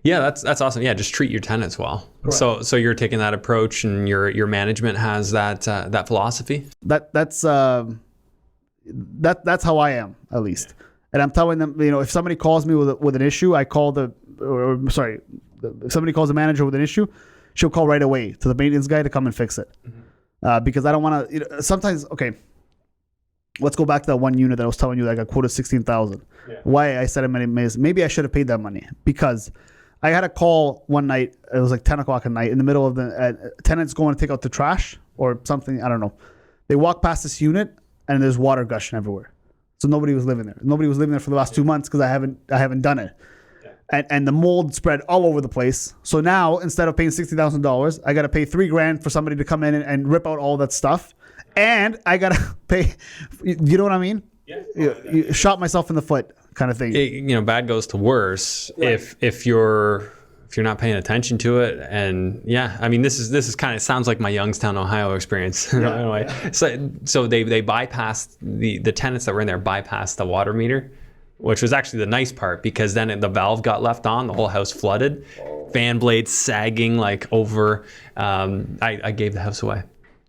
Yeah, that's awesome. Yeah, just treat your tenants well. Correct. So you're taking that approach, and your management has that philosophy. That's how I am, at least. And I'm telling them, if somebody calls me with an issue, I call if somebody calls the manager with an issue, she'll call right away to the maintenance guy to come and fix it. Because I don't want to, sometimes, okay, let's go back to that one unit that I was telling you that I got quoted $16,000. Yeah. Why I said maybe I should have paid that money, because I had a call one night. It was like 10 o'clock at night in the middle of the tenants going to take out the trash or something. I don't know. They walk past this unit and there's water gushing everywhere. So nobody was living there. Nobody was living there for the last 2 months because I haven't done it. Yeah. And the mold spread all over the place. So now instead of paying $60,000, I got to pay $3,000 for somebody to come in and rip out all that stuff. And I got to pay, you know what I mean? Yeah. You shot myself in the foot kind of thing. Bad goes to worse. Right. If you're not paying attention to it. And yeah, I mean, this is kind of sounds like my Youngstown, Ohio experience. Yeah. So they bypassed the tenants that were in there bypassed the water meter, which was actually the nice part, because then the valve got left on, the whole house flooded, fan blades sagging like over. I gave the house away.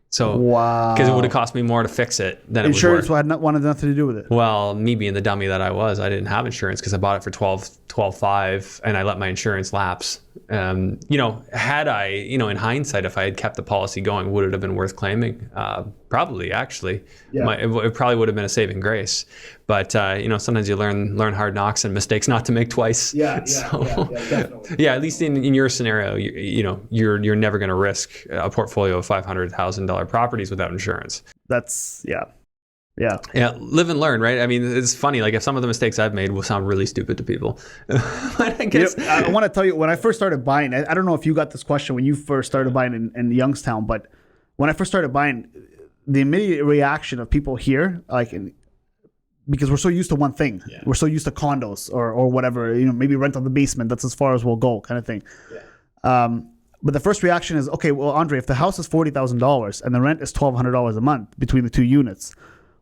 So, wow. Because it would have cost me more to fix it than insurance it would wanted nothing to do with it. Well, me being the dummy that I was, I didn't have insurance because I bought it for $12,500 and I let my insurance lapse. Had I, in hindsight, if I had kept the policy going, would it have been worth claiming? Probably, actually. Yeah. It probably would have been a saving grace. But sometimes you learn hard knocks and mistakes not to make twice. Yeah, definitely. Yeah, at least in your scenario, you're never going to risk a portfolio of $500,000 properties without insurance. That's yeah. Live and learn, right? I mean, it's funny. Like, if some of the mistakes I've made will sound really stupid to people, but I guess I want to tell you, when I first started buying, I don't know if you got this question when you first started buying in Youngstown, but when I first started buying, the immediate reaction of people here, because we're so used to one thing, we're so used to condos or whatever, maybe rent on the basement. That's as far as we'll go, kind of thing. Yeah. But the first reaction is, okay, well, Andriy, if the house is $40,000 and the rent is $1,200 a month between the two units,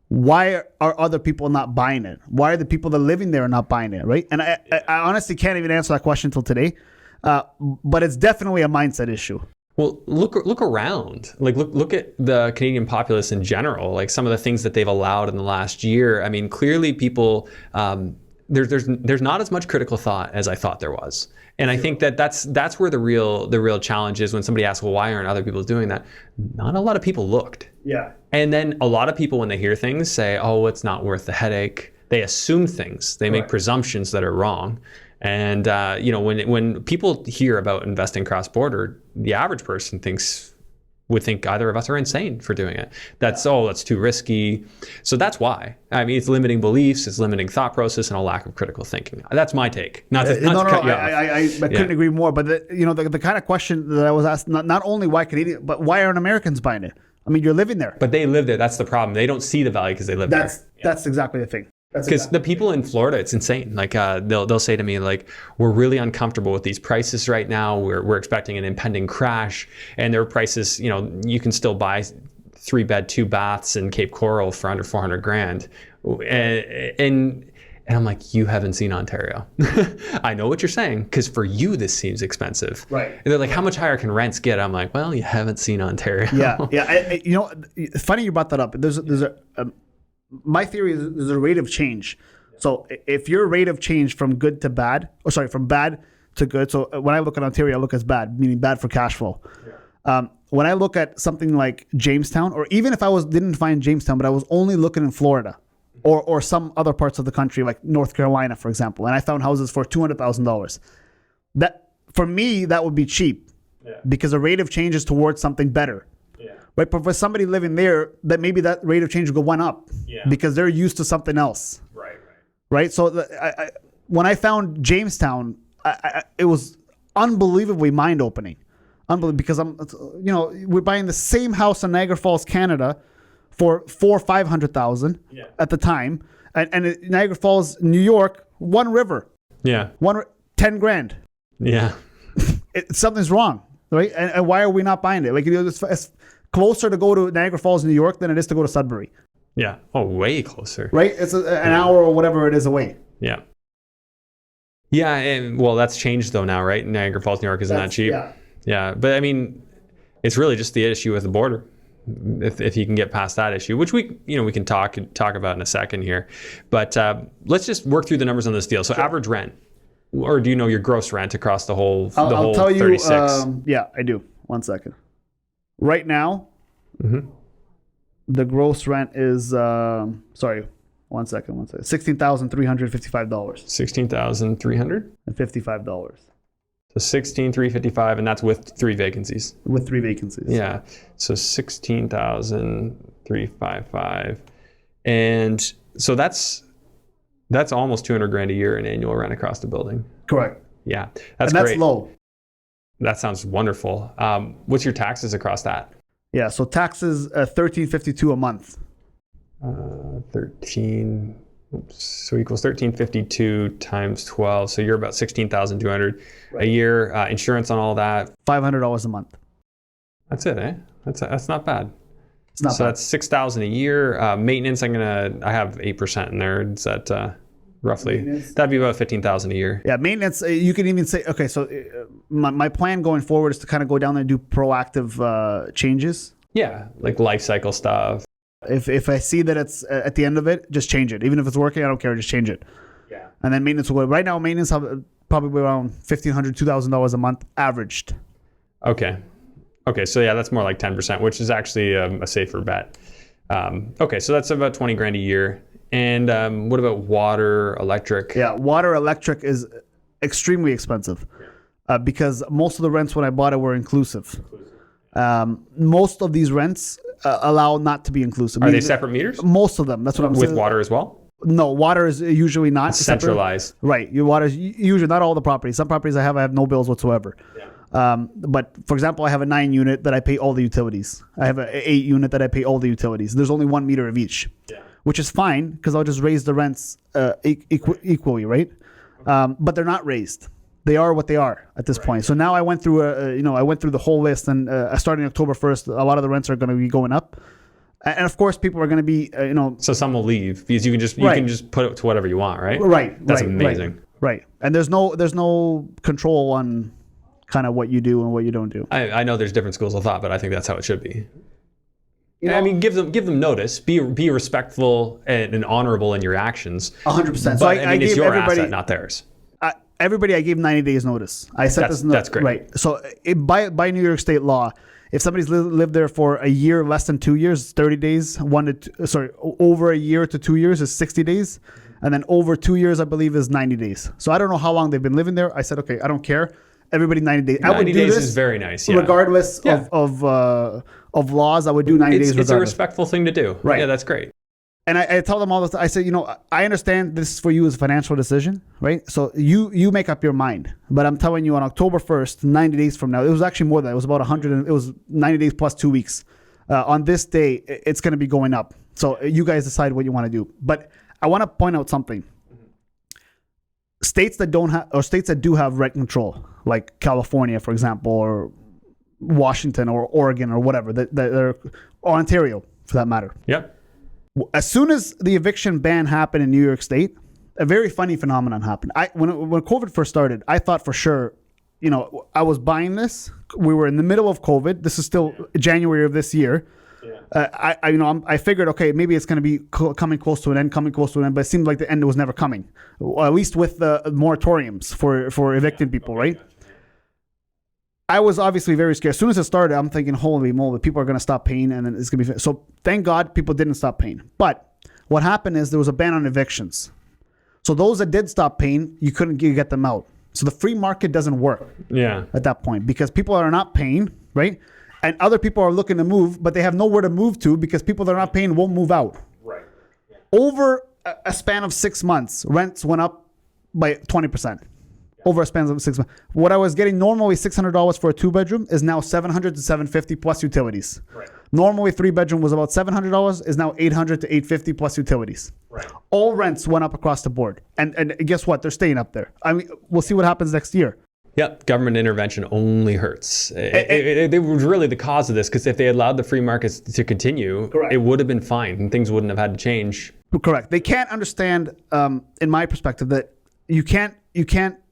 why are other people not buying it? Why are the people that are living there not buying it, right? And I honestly can't even answer that question until today, but it's definitely a mindset issue. Well, look around. Like, look at the Canadian populace in general. Like, some of the things that they've allowed in the last year. I mean, clearly people, there's not as much critical thought as I thought there was. And I think that's where the real challenge is when somebody asks, well, why aren't other people doing that? Not a lot of people looked. Yeah. And then a lot of people, when they hear things, say, oh, it's not worth the headache. They assume things. They make presumptions that are wrong. And when people hear about investing cross-border, the average person would think either of us are insane for doing it. That's too risky. So that's why. I mean, it's limiting beliefs, it's limiting thought process, and a lack of critical thinking. That's my take. Not to cut you off. I couldn't agree more. But the kind of question that I was asked, not only why Canadian, but why aren't Americans buying it? I mean, you're living there. But they live there. That's the problem. They don't see the value because they live there. That's exactly the thing. Because the people in Florida, it's insane. Like, they'll say to me, like, we're really uncomfortable with these prices right now. We're expecting an impending crash, and their prices, you can still buy 3-bed, 2 baths in Cape Coral for under $400,000. And I'm like, you haven't seen Ontario. I know what you're saying, because for you this seems expensive. Right. And they're like, how much higher can rents get? I'm like, well, you haven't seen Ontario. Yeah. It's funny you brought that up. My theory is there's a rate of change. So if your rate of change from good to bad, from bad to good. So when I look at Ontario, I look as bad, meaning bad for cash flow. Yeah. When I look at something like Jamestown, or even if I didn't find Jamestown, but I was only looking in Florida or some other parts of the country, like North Carolina, for example, and I found houses for $200,000. That, for me, that would be cheap because the rate of change is towards something better. Right, but for somebody living there, that maybe that rate of change will go one up because they're used to something else. Right. So when I found Jamestown, it was unbelievably mind-opening. Because we're buying the same house in Niagara Falls, Canada, for $400,000-$500,000 at the time, and in Niagara Falls, New York, one river. Yeah. $10,000. Yeah. Something's wrong, right? And why are we not buying it? Like, it's closer to go to Niagara Falls, New York, than it is to go to Sudbury. Yeah. Oh, way closer. Right? It's an hour or whatever it is away. Yeah. Yeah. And well, that's changed though now, right? Niagara Falls, New York isn't that cheap. Yeah. But I mean, it's really just the issue with the border. if he can get past that issue, which we can talk about in a second here. But let's just work through the numbers on this deal. So average rent, or do you know your gross rent across the whole I'll tell 36? You, yeah, I do. 1 second. Right now, the gross rent is sorry. 1 second. $16,355. $16,300 and $55. So 16,355, and that's with 3 vacancies. With 3 vacancies. Yeah. So 16,355, and so that's almost $200,000 a year in annual rent across the building. Correct. Yeah, that's great. Low. That sounds wonderful. What's your taxes across that? Yeah. So taxes $1,352 a month. 13. So equals 1352 times 12. So you're about 16,200 a year. Insurance on all that. $500 a month. That's it, eh? That's not bad. It's not so bad. that's $6,000 a year. Maintenance, I have 8% in there. Is that roughly? Maintenance? That'd be about 15,000 a year. Yeah, maintenance. You can even say, okay. So my plan going forward is to kind of go down there and do proactive changes. Yeah, like life cycle stuff. If I see that it's at the end of it, just change it. Even if it's working, I don't care. Just change it. Yeah. And then maintenance will go. Right now, maintenance have probably around $1,500, $2,000 a month averaged. Okay. So yeah, that's more like 10%, which is actually a safer bet. Okay, so that's about $20,000 a year. And what about water, electric? Yeah, water, electric is extremely expensive because most of the rents when I bought it were inclusive. Most of these rents allow not to be inclusive. Are they separate meters? Most of them. That's what I'm saying. With water as well? No, water is usually not centralized. Separate. Right. Your water is usually not all the properties. Some properties I have no bills whatsoever. Yeah. But for example, I have a 9 unit that I pay all the utilities. I have an 8 unit that I pay all the utilities. There's only 1 meter of each, which is fine because I'll just raise the rents equally, right? But they're not raised. They are what they are at this point. So now I went through the whole list, and starting October 1st, a lot of the rents are going to be going up, and of course, people are going to be, So some will leave because you can just put it to whatever you want, right? Right. That's amazing. Right. And there's no control on kind of what you do and what you don't do. I know there's different schools of thought, but I think that's how it should be. I mean, give them notice. Be respectful and honorable in your actions. 100%. So I mean, it's your asset, not theirs. Everybody, I gave 90 days notice. I set this. That's great. Right. So by New York State law, if somebody's lived there for a year, less than 2 years, 30 days. Over a year to 2 years is 60 days, and then over 2 years, I believe, is 90 days. So I don't know how long they've been living there. I said, okay, I don't care. Everybody 90 days. 90 days is very nice. Yeah. Regardless of laws, I would do 90 days. It's a respectful thing to do. Right. Yeah, that's great. And I tell them all this. I say, I understand this is for you as a financial decision, right? So you make up your mind. But I'm telling you, on October 1st, 90 days from now, it was actually more than that. It was about 100. It was 90 days plus 2 weeks. On this day, it's going to be going up. So you guys decide what you want to do. But I want to point out something. States that don't have, or states that do have rent control, like California, for example, or Washington, or Oregon, or whatever, or Ontario, for that matter. Yep. As soon as the eviction ban happened in New York State, a very funny phenomenon happened. When COVID first started, I thought for sure, I was buying this. We were in the middle of COVID. This is still January of this year. Yeah. I figured, okay, maybe it's going to be coming close to an end, but it seemed like the end was never coming. Well, at least with the moratoriums for evicting people, right? I was obviously very scared. As soon as it started, I'm thinking, holy moly, people are going to stop paying, and then it's going to be... So thank God people didn't stop paying. But what happened is there was a ban on evictions. So those that did stop paying, you couldn't get them out. So the free market doesn't work at that point because people are not paying, right? And other people are looking to move, but they have nowhere to move to because people that are not paying won't move out. Right. Yeah. Over a span of 6 months, rents went up by 20%. Over a span of 6 months. What I was getting normally $600 for a 2-bedroom is now $700 to $750 plus utilities. Right. Normally 3-bedroom was about $700, is now $800 to $850 plus utilities. Right. All rents went up across the board. And guess what? They're staying up there. I mean, we'll see what happens next year. Yep, government intervention only hurts. It was really the cause of this, because if they allowed the free markets to continue, correct, it would have been fine and things wouldn't have had to change. Correct. They can't understand, in my perspective, that you can't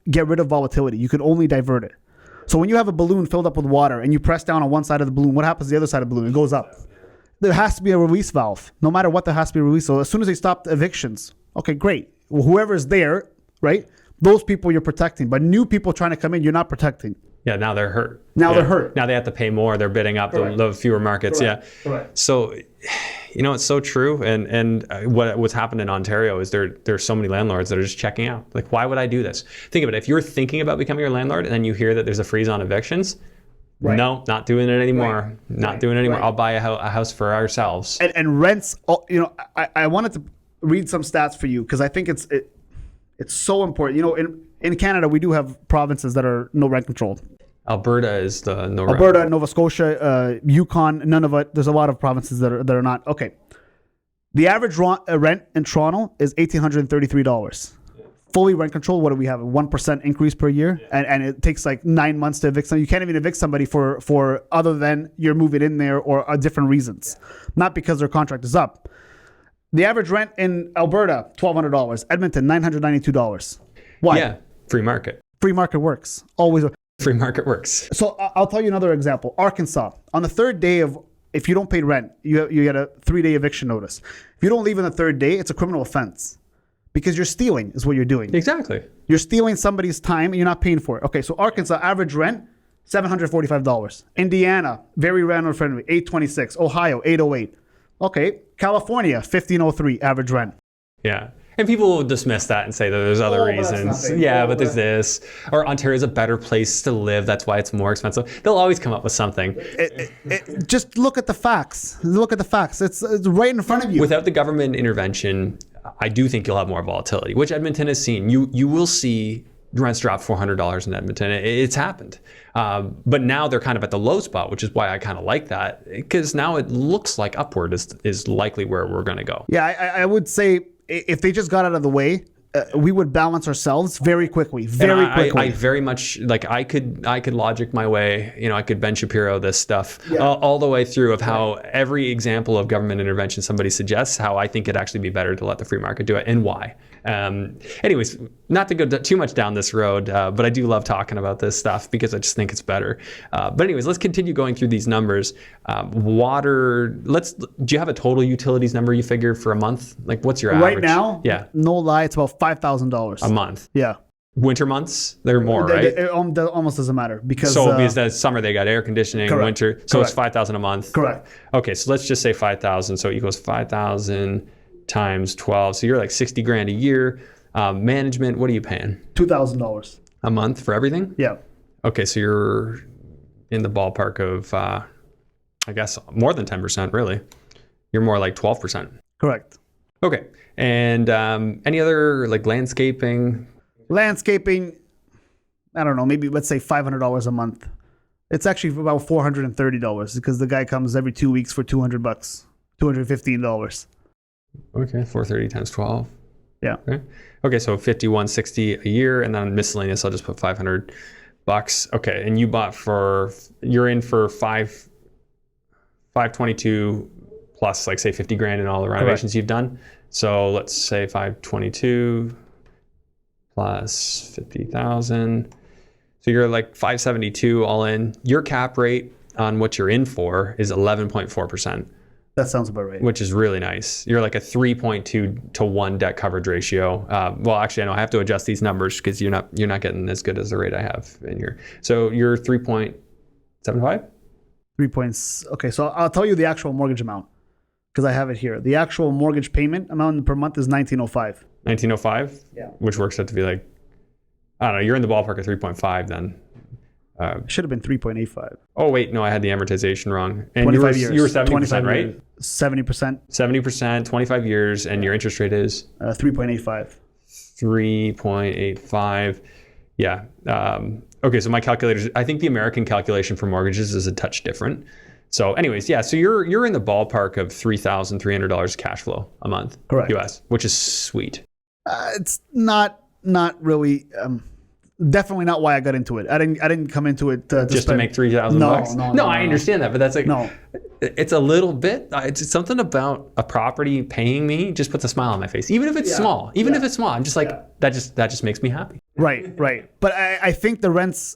get rid of volatility. You can only divert it. So when you have a balloon filled up with water and you press down on one side of the balloon, what happens to the other side of the balloon? It goes up. there has to be a release valve. No matter what, there has to be a release. So as soon as they stop the evictions, okay, great. Well, whoever's there, right? Those people you're protecting. But new people trying to come in, you're not protecting. Yeah, now they're hurt. Now they're hurt. Now they have to pay more. They're bidding up the fewer markets. Correct. Yeah. Correct. So, it's so true. And what's happened in Ontario is there's so many landlords that are just checking out. Like, why would I do this? Think of it. If you're thinking about becoming a landlord and then you hear that there's a freeze on evictions, no, not doing it anymore. Not doing it anymore. I'll buy a house for ourselves. And rents, I wanted to read some stats for you because I think it's so important. In Canada, we do have provinces that are no rent controlled. Alberta is the no rent. Alberta, Nova Scotia, Yukon, none of it. There's a lot of provinces that are not. Okay. The average rent in Toronto is $1,833. Fully rent controlled. What do we have? A 1% increase per year? Yeah. And it takes like 9 months to evict somebody. You can't even evict somebody for other than you're moving in there or different reasons. Not because their contract is up. The average rent in Alberta, $1,200. Edmonton, $992. Why? Yeah. Free market. Free market works. Always. Free market works. So I'll tell you another example. Arkansas. On the third day if you don't pay rent, you get a 3-day eviction notice. If you don't leave on the third day, it's a criminal offense. Because you're stealing is what you're doing. Exactly. You're stealing somebody's time and you're not paying for it. Okay, so Arkansas, average rent, $745. Indiana, very random friendly, $826. Ohio, $808. Okay, California, $1,503 average rent. Yeah. And people will dismiss that and say that there's other reasons. Yeah, but there's this. Or Ontario's a better place to live. That's why it's more expensive. They'll always come up with something. Just look at the facts. Look at the facts. It's right in front of you. Without the government intervention, I do think you'll have more volatility, which Edmonton has seen. You will see rents drop $400 in Edmonton. It's happened. But now they're kind of at the low spot, which is why I kind of like that. Because now it looks like upward is likely where we're going to go. Yeah, I would say if they just got out of the way, we would balance ourselves very quickly. I very much like I could logic my way. I could Ben Shapiro this stuff all the way through of how every example of government intervention somebody suggests, how I think it'd actually be better to let the free market do it and why. Anyways, not to go too much down this road, but I do love talking about this stuff because I just think it's better. But anyways, let's continue going through these numbers. Water. Do you have a total utilities number you figure for a month? Like, what's your average? Right now? Yeah. No lie, it's about $5,000 a month. Yeah. Winter months, they're more, right? It almost doesn't matter because because that summer they got air conditioning, correct. winter, so Correct. it's $5,000 a month. Correct. Okay, so let's just say 5,000. So it equals 5,000 times 12. So you're like $60,000 a year. Management, what are you paying? $2,000 a month for everything? Yeah. Okay, so you're in the ballpark of, I guess, more than 10%. Really, you're more like 12%. Correct. Okay, and any other like landscaping? Landscaping, I don't know, maybe let's say $500 a month. It's actually about $430 because the guy comes every 2 weeks for $200, $215. Okay, 430 times 12. Yeah. Okay, so 5,160 a year, and then miscellaneous, I'll just put $500. Okay, and you're in for 522 plus, like, say $50,000 in all the renovations you've done. So let's say 522 plus 50,000. So you're like 572 all in. Your cap rate on what you're in for is 11.4%. That sounds about right. Which is really nice. You're like a 3.2 to 1 debt coverage ratio. Well, actually, I know I have to adjust these numbers because you're not getting as good as the rate I have in your. So you're 3.75. Okay, so I'll tell you the actual mortgage amount because I have it here. The actual mortgage payment amount per month is $1,905. $1,905. Yeah. Which works out to be like, I don't know. You're in the ballpark of 3.5 then. Should have been 3.85. Oh wait, no, I had the amortization wrong. And 25 years. You were 70%, right? 70%. 70%, 25 years, and your interest rate is 3.85. 3.85. Yeah. Okay, so my calculators, I think the American calculation for mortgages is a touch different. So anyways, yeah, so you're in the ballpark of $3,300 cash flow a month. Correct. US, which is sweet. It's not really definitely not why I got into it. I didn't come into it just to make $3,000. No, I understand that, but that's like it's a little bit. It's something about a property paying me just puts a smile on my face, even if it's small. Even if it's small, I'm just like that. Just makes me happy. Right. But I think the rents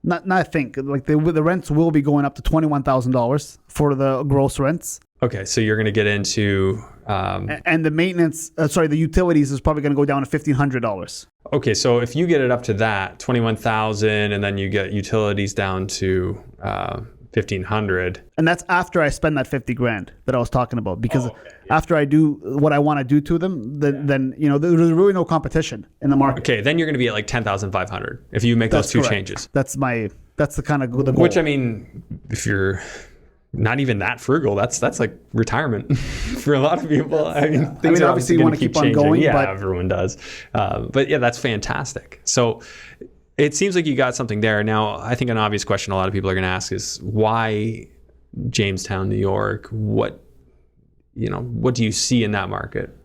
Not I think like the rents will be going up to $21,000 for the gross rents. Okay, so you're going to get into And the maintenance, the utilities is probably going to go down to $1,500. okay, so if you get it up to that 21,000, and then you get utilities down to 1,500, And that's after I spend that 50 grand that I was talking about. Because after I do what I want to do to them, then there's really no competition in the market. okay, then you're going to be at like 10,500 if you make those two correct. changes. That's the kind of the goal. Which, I mean, if you're not even that frugal, that's like retirement for a lot of people. I mean, things are obviously you want to keep on changing. going, Yeah, but everyone does. But yeah, that's fantastic. So it seems like you got something there. Now, I think an obvious question a lot of people are going to ask is why Jamestown, New York? What do you see in that market?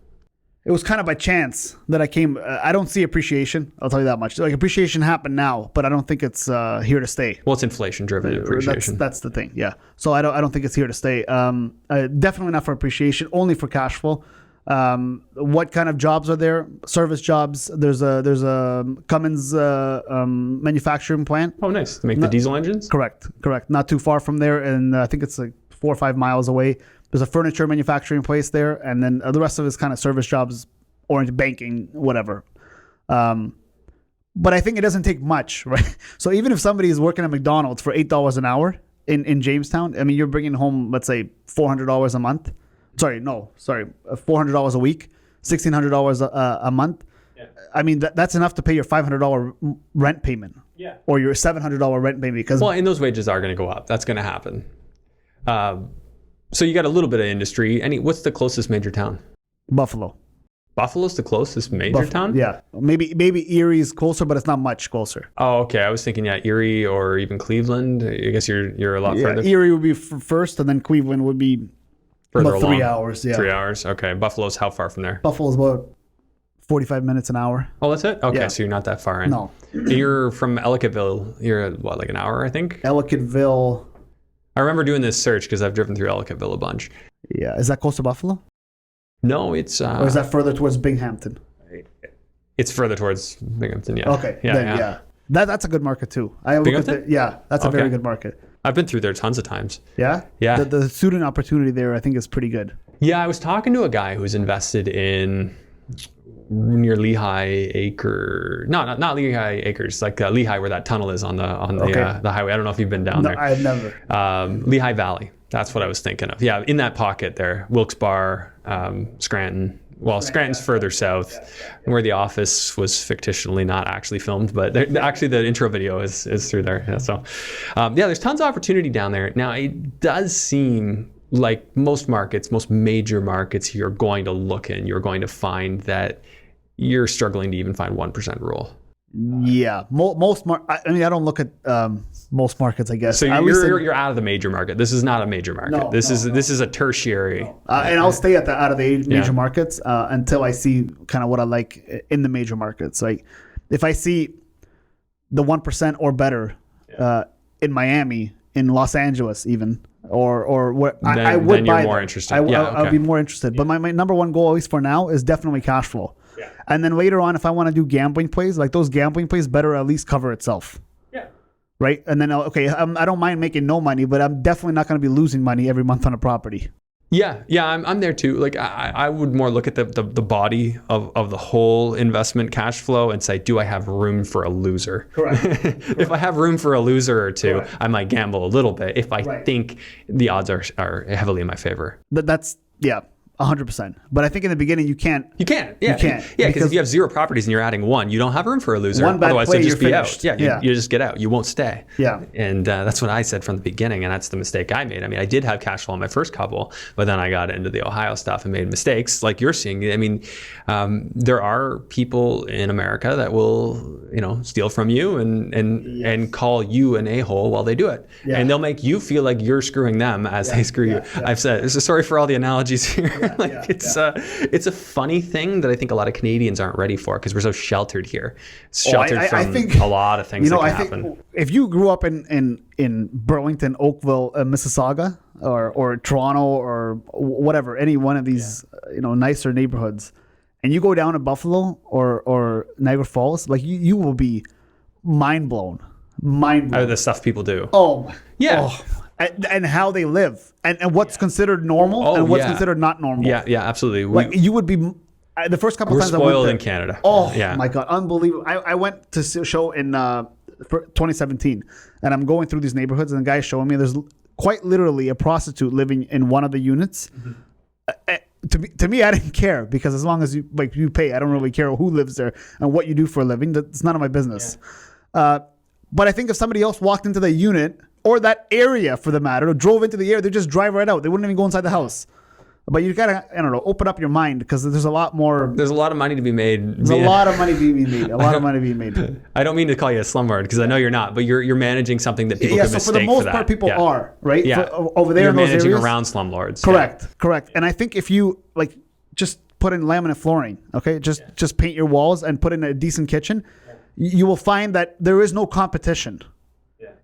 it was kind of by chance that I came. I don't see appreciation. I'll tell you that much. Like appreciation happened now, but I don't think it's here to stay. Well, it's inflation-driven appreciation. That's the thing. Yeah. So I don't think it's here to stay. Definitely not for appreciation. Only for cash flow. What kind of jobs are there? Service jobs. There's a Cummins manufacturing plant. Oh, nice. To make the diesel engines? Correct. Not too far from there, and I think it's like 4 or 5 miles away. There's a furniture manufacturing place there, and then the rest of it is kind of service jobs, oriented banking, whatever. But I think it doesn't take much, right? So even if somebody is working at McDonald's for $8 an hour in Jamestown, I mean, you're bringing home, let's say, $400 a month. $400 a week, $1,600 a month. Yeah. I mean, that's enough to pay your $500 rent payment. Yeah. Or your $700 rent payment. Because and those wages are going to go up. That's going to happen. So you got a little bit of industry. What's the closest major town? Buffalo. Buffalo's the closest major town? Yeah. Maybe Erie is closer, but it's not much closer. Oh, okay. I was thinking, Erie or even Cleveland. I guess you're a lot further. Erie would be first, and then Cleveland would be further about along. 3 hours. Yeah. 3 hours. Okay. Buffalo's how far from there? Buffalo's about 45 minutes an hour. Oh, that's it? Okay. Yeah. So you're not that far in. No. You're from Ellicottville. You're what, like an hour, I think? Ellicottville. I remember doing this search because I've driven through Ellicottville a bunch. Yeah. Is that close to Buffalo? No, it's... or is that further towards Binghamton? It's further towards Binghamton, yeah. Okay. Yeah. That's a good market too. That's a very good market. I've been through there tons of times. Yeah? Yeah. The student opportunity there, I think, is pretty good. Yeah, I was talking to a guy who's invested in near Lehigh Acre. No, not Lehigh Acres, like Lehigh where that tunnel is on the highway. I don't know if you've been down there. I've never. Lehigh Valley. That's what I was thinking of. Yeah, in that pocket there. Wilkes-Barre, Scranton. Well, Scranton's further south, where the office was fictionally not actually filmed, but actually the intro video is through there. Yeah, so, there's tons of opportunity down there. Now, it does seem like most major markets you're going to look in, you're going to find that you're struggling to even find 1% rule. Yeah, I don't look at most markets, I guess. So you're out of the major market. This is not a major market. No, this is a tertiary. No. And I'll stay out of the major markets until I see kind of what I like in the major markets. Like if I see the 1% or better in Miami, in Los Angeles, even or where I would buy. More interested. I'll be more interested. Yeah. But my number one goal, at least for now, is definitely cash flow. Yeah. And then later on, if I want to do gambling plays, like those gambling plays better at least cover itself. Yeah. Right? And then, I don't mind making no money, but I'm definitely not going to be losing money every month on a property. Yeah, I'm there too. Like I would more look at the body of the whole investment cash flow and say, do I have room for a loser? Correct. If I have room for a loser or two, correct, I might gamble a little bit if I think the odds are heavily in my favor. That's 100%. But I think in the beginning you can't. You can't. Yeah. Because if you have 0 properties and you're adding 1, you don't have room for a loser. One bad Otherwise, play, you'll just you're be finished. out. Yeah. You just get out. You won't stay. Yeah. And that's what I said from the beginning, and that's the mistake I made. I mean, I did have cash flow on my first couple, but then I got into the Ohio stuff and made mistakes like you're seeing. I mean, there are people in America that will, steal from you and call you an a-hole while they do it. Yeah. And they'll make you feel like you're screwing them as they screw you. Yeah. I've said, sorry for all the analogies here. It's a funny thing that I think a lot of Canadians aren't ready for because we're so sheltered here. I think, a lot of things that can happen. If you grew up in Burlington, Oakville, Mississauga, or Toronto, or whatever, any one of these nicer neighborhoods, and you go down to Buffalo or Niagara Falls, like you will be mind blown mind blowing. The stuff people do. Oh, Yeah. oh. And how they live, and what's considered normal, and what's considered not normal. Yeah, absolutely. Like you would be the first couple We're times spoiled I went there, in Canada. Oh Yeah. my God, unbelievable! I went to see a show in 2017, and I'm going through these neighborhoods, and the guy's showing me there's quite literally a prostitute living in one of the units. To me, I didn't care, because as long as you pay, I don't really care who lives there and what you do for a living. That's none of my business. But I think if somebody else walked into the unit, or that area for the matter, or drove into the area, they just drive right out. They wouldn't even go inside the house. But you gotta, I don't know, open up your mind, because there's a lot more. There's a lot of money to be made. There's a lot of money being made. A lot of money being made. I don't mean to call you a slumlord, because I know you're not, but you're managing something that people could mistake for that. For the most part, people are, right? Yeah. Over there you're in those managing areas. around slumlords. Correct. And I think if you just put in laminate flooring, okay, just paint your walls and put in a decent kitchen, you will find that there is no competition.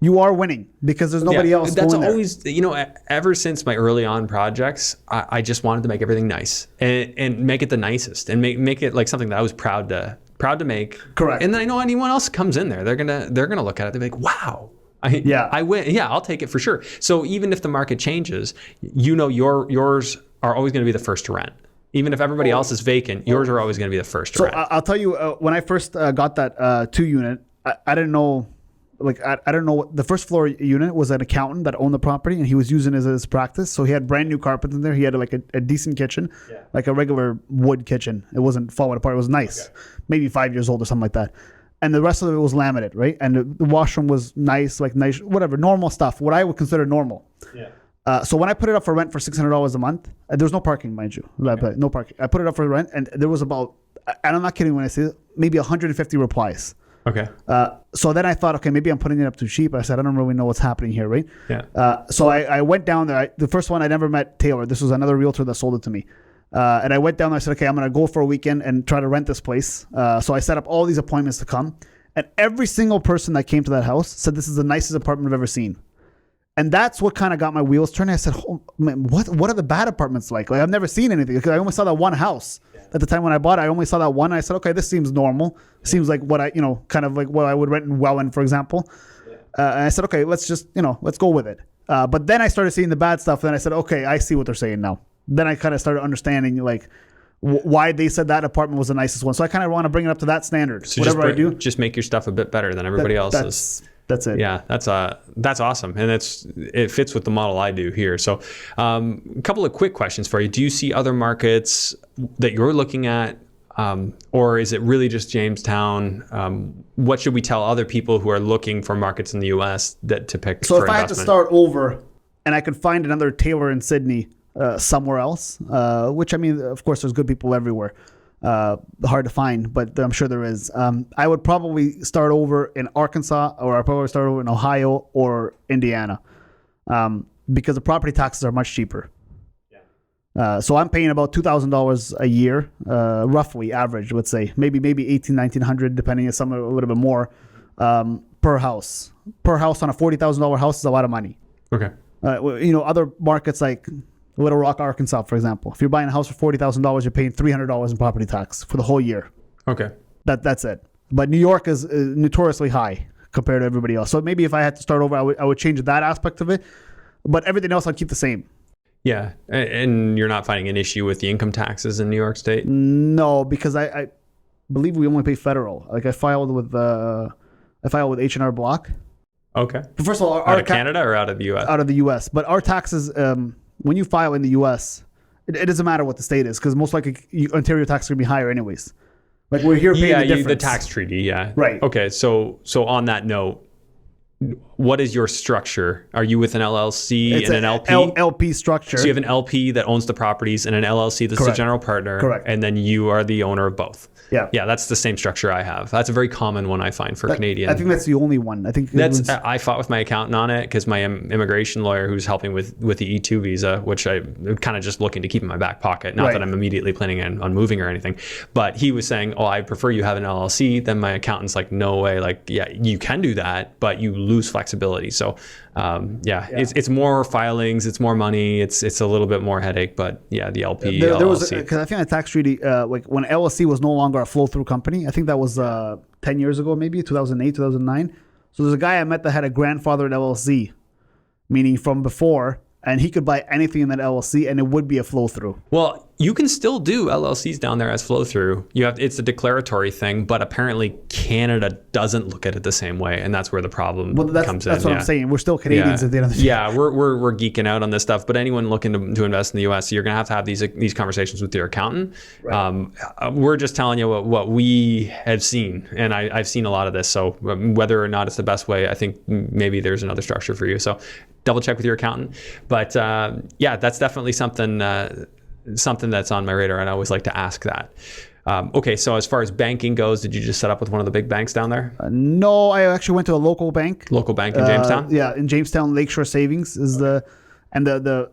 You are winning, because there's nobody else that's going always there. Ever since my early on projects, I just wanted to make everything nice and make it the nicest, and make it like something that I was proud to make. Correct. And then I know anyone else comes in there, they're gonna look at it, they're like, wow, I win. Yeah, I'll take it for sure. So even if the market changes, yours are always going to be the first to rent. Even if everybody else is vacant, yours are always going to be the first to rent. I'll tell you, when I first got that 2-unit, I didn't know. I don't know. The first floor unit was an accountant that owned the property, and he was using it as his practice. So he had brand new carpets in there. He had a decent kitchen, like a regular wood kitchen. It wasn't falling apart. It was nice, maybe 5 years old or something like that. And the rest of it was laminate, right? And the washroom was nice, whatever, normal stuff. What I would consider normal. Yeah. So when I put it up for rent for $600 a month, there was no parking, mind you. Okay. No parking. I put it up for rent, and there was about, and I'm not kidding when I say it, maybe 150 replies. Okay. So then I thought, okay, maybe I'm putting it up too cheap. I said, I don't really know what's happening here, right? Yeah. So I went down there. The first one, I never met Taylor. This was another realtor that sold it to me. And I went down there. I said, okay, I'm going to go for a weekend and try to rent this place. So I set up all these appointments to come. And every single person that came to that house said, this is the nicest apartment I've ever seen. And that's what kind of got my wheels turning. I said, oh, man, what are the bad apartments like? I've never seen anything, because I only saw that one house. At the time when I bought it, I only saw that one. I said, okay, this seems normal. Seems like what kind of like what I would rent in Welland, for example. And I said, okay, let's go with it. But then I started seeing the bad stuff. Then I said, okay, I see what they're saying now. Then I kind of started understanding why they said that apartment was the nicest one. So I kind of want to bring it up to that standard. So whatever I do, just make your stuff a bit better than everybody else's. That's it. Yeah, that's awesome, and it fits with the model I do here. So, a couple of quick questions for you. Do you see other markets that you're looking at, or is it really just Jamestown? What should we tell other people who are looking for markets in the U.S. to pick? So for if I had to start over, and I could find another Taylor in Sydney somewhere else, which I mean, of course, there's good people everywhere. Hard to find, but I'm sure there is. I would probably start over in Arkansas, or I'd probably start over in Ohio or Indiana, because the property taxes are much cheaper. So I'm paying about $2,000 a year, roughly average, let's say, maybe $1,800-$1,900, depending on some a little bit more, per house. Per house on a $40,000 house is a lot of money. Okay. Other markets like Little Rock, Arkansas, for example. If you're buying a house for $40,000, you're paying $300 in property tax for the whole year. Okay. That's it. But New York is notoriously high compared to everybody else. So maybe if I had to start over, I would change that aspect of it. But everything else, I'd keep the same. Yeah. And you're not finding an issue with the income taxes in New York State? No, because I believe we only pay federal. Like I filed with H&R Block. Okay. But first of all, out of Canada or out of the U.S.? Out of the U.S. But our taxes, when you file in the U.S., it doesn't matter what the state is, because most likely Ontario tax is going to be higher anyways. Like we're here paying the difference. The tax treaty, yeah. Right. Okay, so on that note, what is your structure? Are you with an LLC and an LP? LP structure. So you have an LP that owns the properties and an LLC that's the general partner. Correct. And then you are the owner of both. Yeah. Yeah, that's the same structure I have. That's a very common one I find for Canadian. I think that's the only one. I think I fought with my accountant on it, because my immigration lawyer, who's helping with the E2 visa, which I'm kind of just looking to keep in my back pocket. Not that I'm immediately planning on moving or anything, but he was saying, "Oh, I prefer you have an LLC." Then my accountant's like, "No way! Like, yeah, you can do that, but you lose flexibility." So, it's more filings, it's more money, it's a little bit more headache, but yeah, the LP. There was, because I think the tax treaty, like when LLC was no longer a flow-through company, I think that was 10 years ago, maybe 2008, 2009. So there's a guy I met that had a grandfathered LLC, meaning from before, and he could buy anything in that LLC and it would be a flow through. Well, you can still do LLCs down there as flow through. It's a declaratory thing, but apparently Canada doesn't look at it the same way, and that's where the problem comes in. That's what I'm saying. We're still Canadians at the end of the day. Yeah, we're geeking out on this stuff, but anyone looking to invest in the US, you're gonna have these conversations with your accountant. Right. We're just telling you what we have seen, and I've seen a lot of this. So whether or not it's the best way, I think maybe there's another structure for you. So double check with your accountant. But yeah, that's definitely something that's on my radar, and I always like to ask that. Okay, so as far as banking goes, did you just set up with one of the big banks down there? No, I actually went to a local bank. Local bank in Jamestown? Yeah, in Jamestown, Lakeshore Savings is the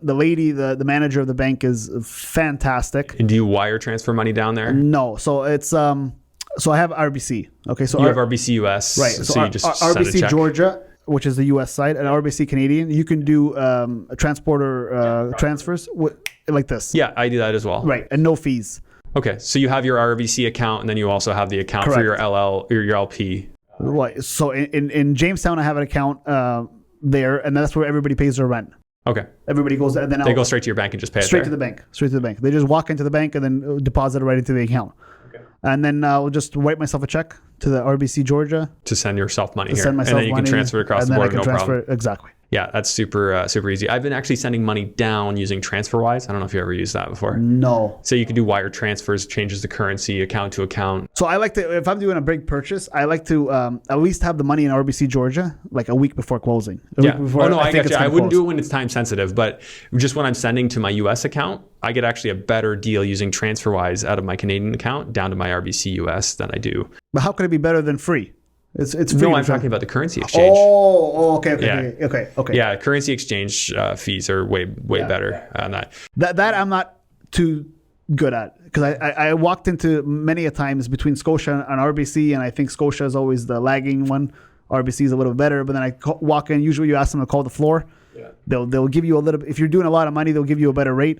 lady, the manager of the bank is fantastic. And do you wire transfer money down there? No, so it's so I have RBC. Okay, so you have RBC US, right? So you just send a RBC check. Georgia, which is the US side, and RBC Canadian. You can do transporter transfers like this. Yeah, I do that as well. Right, and no fees. Okay, so you have your RBC account, and then you also have the account Correct. for your LL or your LP. Right. So in Jamestown, I have an account there, and that's where everybody pays their rent. Okay. Everybody goes, and then they go straight to your bank and just pay it straight there? to the bank. Straight to the bank. They just walk into the bank and then deposit it right into the account. Okay. And then I'll just write myself a check to the RBC Georgia to send yourself money here, send myself and then you can money, transfer it across the board, no problem. Exactly. Yeah, that's super easy. I've been actually sending money down using TransferWise. I don't know if you ever used that before. No. So you can do wire transfers, changes the currency, account to account. So I like to, if I'm doing a big purchase, I like to at least have the money in RBC Georgia like a week before closing. Yeah. Oh no, I got you. I wouldn't do it when it's time sensitive, but just when I'm sending to my US account, I get actually a better deal using TransferWise out of my Canadian account down to my RBC US than I do. But how could it be better than free? It's free. No, I'm talking about the currency exchange. Okay. Yeah, currency exchange fees are way better on that. That I'm not too good at, because I walked into many a times between Scotia and RBC, and I think Scotia is always the lagging one. RBC is a little better, but then I walk in. Usually, you ask them to call the floor. Yeah. They'll give you a little. If you're doing a lot of money, they'll give you a better rate.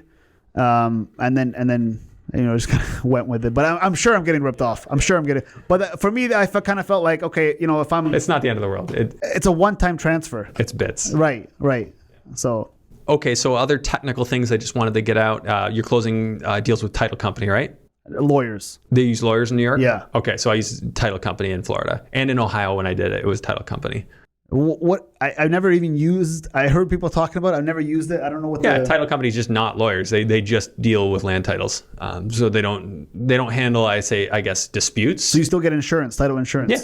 And then. Just kind of went with it, but I'm sure I'm getting ripped off. But for me, I kind of felt like, okay, if I'm, it's not the end of the world. It's a one-time transfer. It's bits. Right. So. Okay, so other technical things I just wanted to get out. You're closing deals with title company, right? Lawyers. They use lawyers in New York? Yeah. Okay, so I use title company in Florida and in Ohio when I did it. It was title company. What I've never even used. I heard people talking about it. I've never used it. I don't know what. Yeah, title company is just not lawyers. They just deal with land titles. So they don't handle, I guess, disputes. So you still get insurance, title insurance. Yeah.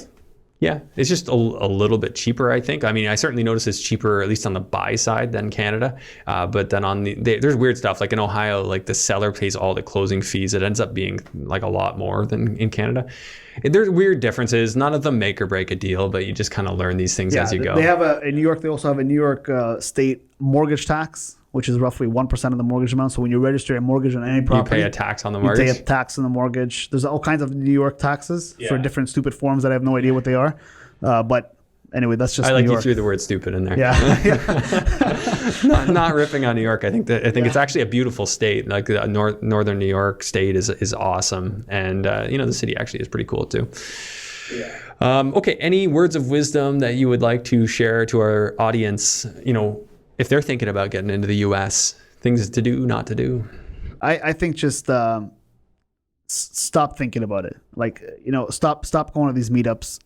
Yeah, it's just a little bit cheaper, I think. I mean, I certainly notice it's cheaper, at least on the buy side, than Canada. But then there's weird stuff. Like in Ohio, like the seller pays all the closing fees. It ends up being like a lot more than in Canada. There's weird differences. None of them make or break a deal, but you just kind of learn these things as you go. They have in New York, they also have a New York state mortgage tax, which is roughly 1% of the mortgage amount. So when you register a mortgage on any property, you pay a tax on the mortgage. You pay a tax on the mortgage. There's all kinds of New York taxes for different stupid forms that I have no idea what they are. But anyway, that's just. I like New York. You threw the word stupid in there. Yeah. not ripping on New York. I think it's actually a beautiful state. Like northern New York state is awesome, and the city actually is pretty cool too. Yeah. Okay. Any words of wisdom that you would like to share to our audience? If they're thinking about getting into the U.S., things to do, not to do. I think just stop thinking about it. Like stop going to these meetups.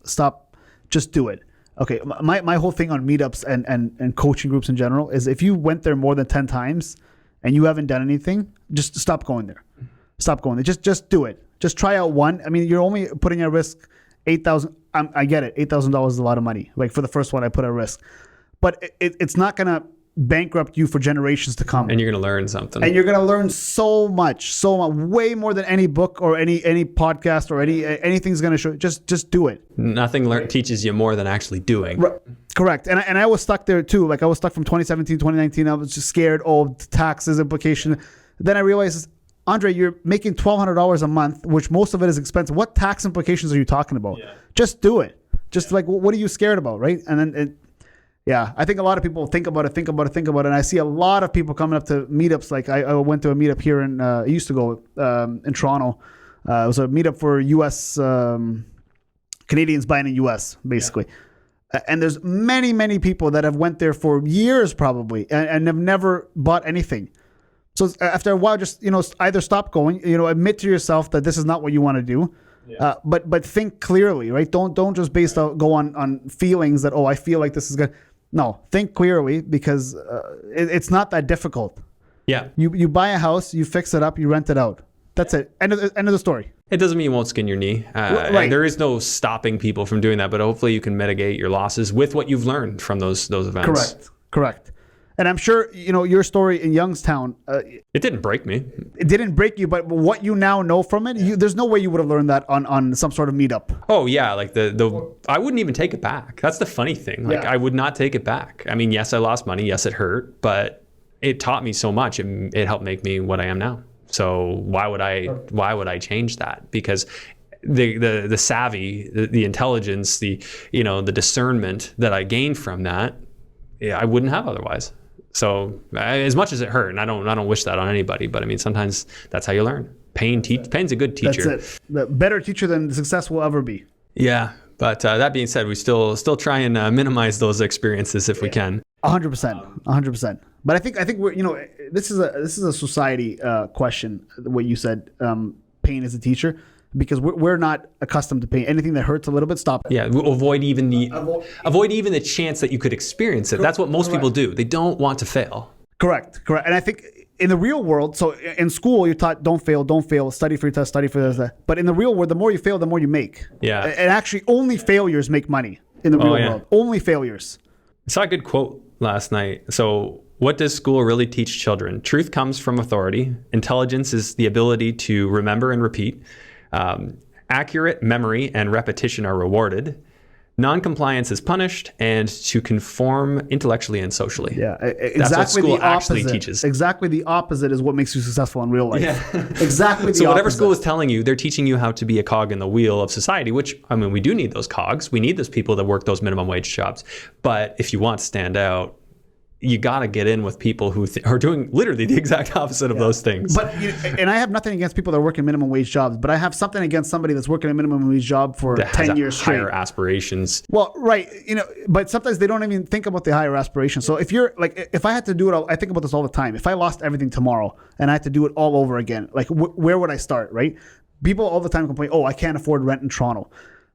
Just do it. Okay. My whole thing on meetups and coaching groups in general is if you went there more than 10 times and you haven't done anything, just stop going there. Stop going there. Just do it. Just try out one. I mean, you're only putting at risk $8,000. I get it. $8,000 is a lot of money. Like for the first one, I put at risk, but it's not gonna bankrupt you for generations to come. And you're gonna learn something. And you're gonna learn so much, way more than any book or any podcast or anything's gonna show. Just do it. Nothing teaches you more than actually doing. Right. Correct. And I was stuck there too. Like I was stuck from 2017, 2019. I was just scared. Oh, taxes implication. Then I realized, Andriy, you're making $1,200 a month, which most of it is expensive. What tax implications are you talking about? Yeah. Just do it. Just like, what are you scared about, right? And then I think a lot of people think about it. And I see a lot of people coming up to meetups. Like I went to a meetup here I used to go in Toronto. It was a meetup for U.S. Canadians buying in U.S. basically. And there's many people that have went there for years probably and have never bought anything. So after a while, just, either stop going, admit to yourself that this is not what you want to do. Yeah. But think clearly, right? Don't just go on feelings that, I feel like this is good. No, think clearly, because it's not that difficult. Yeah. You buy a house, you fix it up, you rent it out. That's it. End of the story. It doesn't mean you won't skin your knee. Right. There is no stopping people from doing that, but hopefully you can mitigate your losses with what you've learned from those events. Correct. And I'm sure, your story in Youngstown. It didn't break me. It didn't break you, but what you now know from it, there's no way you would have learned that on some sort of meetup. Oh yeah, like I wouldn't even take it back. That's the funny thing. I would not take it back. I mean, yes, I lost money. Yes, it hurt, but it taught me so much. It helped make me what I am now. So why would I change that? Because the savvy, the intelligence, the discernment that I gained from that, I wouldn't have otherwise. So as much as it hurt, and I don't wish that on anybody, but I mean, sometimes that's how you learn. Pain's a good teacher. That's it. The better teacher than success will ever be. Yeah. But that being said, we still try and minimize those experiences if we can. 100%. But I think we're, this is a society question. What you said, pain is a teacher, because we're not accustomed to pain. Anything that hurts a little bit, stop it. Yeah, avoid even the chance that you could experience it. That's what most people do. They don't want to fail. Correct. And I think in the real world, so in school you're taught don't fail, study for your test, study for this. But in the real world, the more you fail, the more you make. Yeah. And actually, only failures make money in the real world. Only failures. I saw a good quote last night. So, what does school really teach children? Truth comes from authority. Intelligence is the ability to remember and repeat. Accurate memory and repetition are rewarded. Non-compliance is punished, and to conform intellectually and socially. Yeah, exactly. That's what school the actually teaches. Exactly the opposite is what makes you successful in real life. Yeah. Exactly. So whatever school is telling you, they're teaching you how to be a cog in the wheel of society, which, I mean, we do need those cogs. We need those people that work those minimum wage jobs. But if you want to stand out, you got to get in with people who are doing literally the exact opposite of those things. But and I have nothing against people that are working minimum wage jobs, but I have something against somebody that's working a minimum wage job for 10 years straight. Higher aspirations. Well, right. But sometimes they don't even think about the higher aspirations. So if I had to do it, I think about this all the time. If I lost everything tomorrow and I had to do it all over again, where would I start, right? People all the time complain, I can't afford rent in Toronto.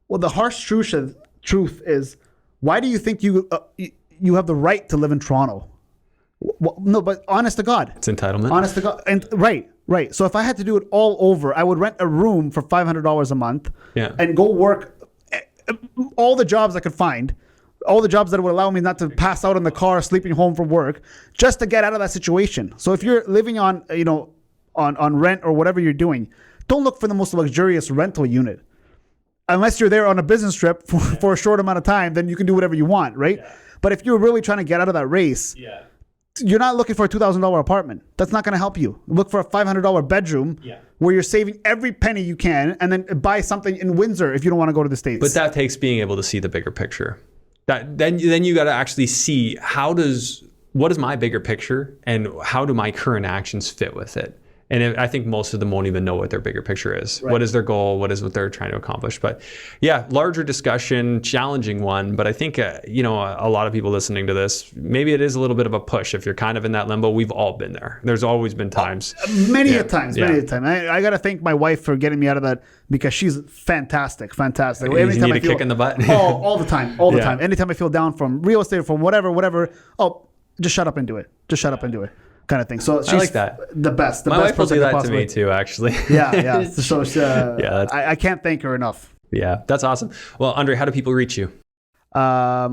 Well, the harsh truth is, why do you think you have the right to live in Toronto? Well, no, but honest to God. It's entitlement. Honest to God. And right. So if I had to do it all over, I would rent a room for $500 a month and go work all the jobs I could find, all the jobs that would allow me not to pass out in the car, sleeping home from work, just to get out of that situation. So if you're living on rent or whatever you're doing, don't look for the most luxurious rental unit. Unless you're there on a business trip for a short amount of time, then you can do whatever you want, right? Yeah. But if you're really trying to get out of that race, you're not looking for a $2,000 apartment. That's not going to help you. Look for a $500 bedroom where you're saving every penny you can, and then buy something in Windsor if you don't want to go to the States. But that takes being able to see the bigger picture. Then you got to actually see what is my bigger picture, and how do my current actions fit with it? And I think most of them won't even know what their bigger picture is. Right. What is their goal? What they're trying to accomplish? But yeah, larger discussion, challenging one. But I think, a lot of people listening to this, maybe it is a little bit of a push. If you're kind of in that limbo, we've all been there. There's always been times. Many a times. I got to thank my wife for getting me out of that, because she's fantastic. You need a kick in the butt? all the time. Anytime I feel down from real estate, from whatever, just shut up and do it. Kind of thing. So she's I like that. The best. My wife will do that to me too, actually. Yeah. So I can't thank her enough. Yeah, that's awesome. Well, Andriy, how do people reach you? I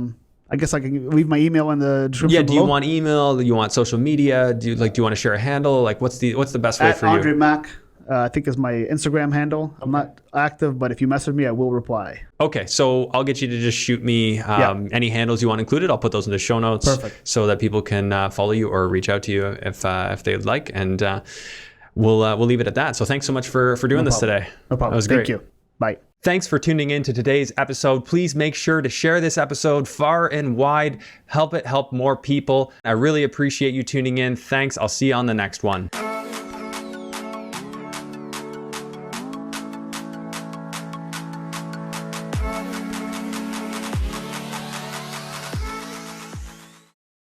guess I can leave my email in the description. Yeah. Do you want email? Do you want social media? Do you want to share a handle? What's the best way for you? Andriy Mac. I think is my Instagram handle. I'm not active, but if you message me, I will reply. Okay, so I'll get you to just shoot me any handles you want included. I'll put those in the show notes. Perfect. So that people can follow you or reach out to you if they'd like, and we'll leave it at that. So thanks so much for doing this today. No problem. That was great. Thank you. Bye. Thanks for tuning in to today's episode. Please make sure to share this episode far and wide. Help more people. I really appreciate you tuning in. Thanks. I'll see you on the next one.